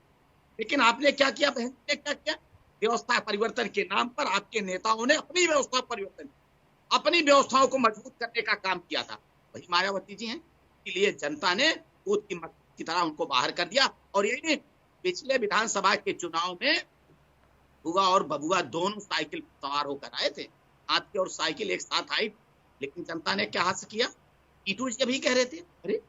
लेकिन आपने क्या किया, बहन ने क्या किया, व्यवस्था परिवर्तन के नाम पर आपके नेताओं ने अपनी व्यवस्था परिवर्तन, अपनी व्यवस्थाओं को मजबूत करने का काम किया था। वही मायावती जी हैं, इसलिए जनता ने दूध की तरह उनको बाहर कर दिया। और यही नहीं, पिछले विधानसभा के चुनाव में बुआ और बबुआ दोनों साइकिल सवार होकर आए थे, हाथी और साइकिल एक साथ आई, लेकिन जनता ने क्या हासिल किया। टीटू जी भी कह रहे थे, अरे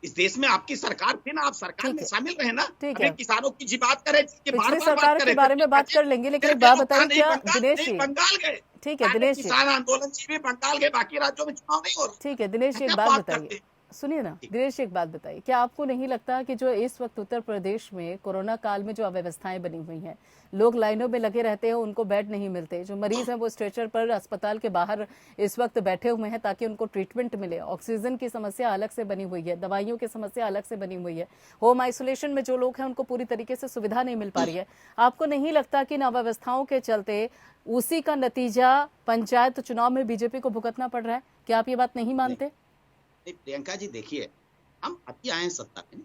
इस देश में आपकी सरकार थी ना, आप सरकार में शामिल रहे ना, अभी किसानों की जी बात करें, सरकार के बारे में बात कर लेंगे, लेकिन एक बात बताइए क्या दिनेश जी, बंगाल गए, ठीक है दिनेश जी, किसान आंदोलन जी भी बंगाल गए, बाकी राज्यों में चुनाव नहीं हो रहा। ठीक है दिनेश जी, एक बात बताइए, सुनिए ना दिनेश जी, एक बात बताइए, क्या आपको नहीं लगता कि जो इस वक्त उत्तर प्रदेश में कोरोना काल में जो अव्यवस्थाएं बनी हुई हैं, लोग लाइनों में लगे रहते हैं, उनको बेड नहीं मिलते, जो मरीज हैं वो स्ट्रेचर पर अस्पताल के बाहर इस वक्त बैठे हुए हैं ताकि उनको ट्रीटमेंट मिले, ऑक्सीजन की समस्या अलग से बनी हुई है, दवाइयों की समस्या अलग से बनी हुई है, होम आइसोलेशन में जो लोग हैं उनको पूरी तरीके से सुविधा नहीं मिल पा रही है, आपको नहीं लगता कि इन अव्यवस्थाओं के चलते उसी का नतीजा पंचायत चुनाव में बीजेपी को भुगतना पड़ रहा है? क्या आप ये बात नहीं मानते? प्रियंका जी देखिए, हम अभी आए हैं सत्ता में,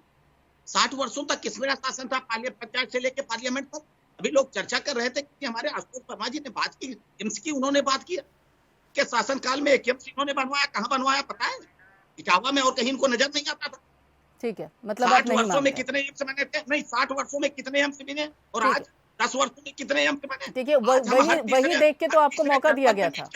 60 वर्षों तक किस मेरा शासन था, पंचायत से लेकर पार्लियामेंट तक। अभी लोग चर्चा कर रहे थे कि हमारे आशुतोष वर्मा जी ने बात की, एम्स की उन्होंने बात की कि शासन काल में एक एम्स इन्होंने बनवाया, कहाँ बनवाया पता है, इटावा में, और कहीं इनको नजर नहीं आता था। ठीक है, मतलब 60 वर्षों में कितने एम्स बने थे, नहीं 60 वर्षों में कितने एम्स बने, और आज 10 वर्षों में कितने एम्स बने। देखिए वही देख के तो आपको मौका दिया गया था,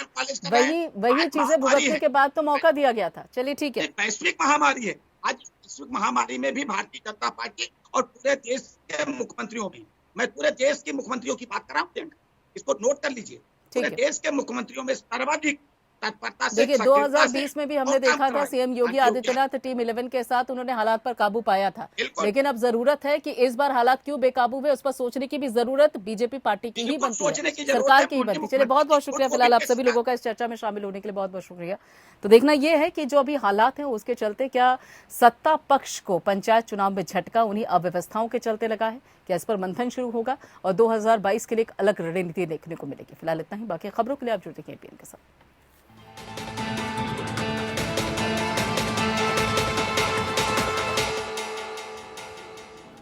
वही चीजें भुगतने के बाद तो मौका दिया गया था। चलिए ठीक है, वैश्विक महामारी है, आज वैश्विक महामारी में भी भारतीय जनता पार्टी और पूरे देश के मुख्यमंत्रियों में, मैं पूरे देश के मुख्यमंत्रियों की बात कर रहा हूँ, इसको नोट कर लीजिए, पूरे देश के मुख्यमंत्रियों में सर्वाधिक तत्परता से। देखिए 2020 में भी हमने देखा था सीएम योगी आदित्यनाथ टीम 11 के साथ उन्होंने हालात पर काबू पाया था, लेकिन अब जरूरत है कि इस बार हालात क्यों बेकाबू हुए उस पर सोचने की भी जरूरत बीजेपी पार्टी की ही बनती है, सरकार की ही बनती है। चलिए बहुत बहुत शुक्रिया फिलहाल आप सभी लोगों का इस चर्चा में शामिल होने के लिए बहुत बहुत शुक्रिया। तो देखना यह है कि जो अभी हालात हैं उसके चलते क्या सत्ता पक्ष को पंचायत चुनाव में झटका उन्हीं अव्यवस्थाओं के चलते लगा है, क्या इस पर मंथन शुरू होगा और 2022 के लिए एक अलग रणनीति देखने को मिलेगी। फिलहाल इतना ही, बाकी खबरों के लिए आप जुड़े रहिए एपीएन के साथ।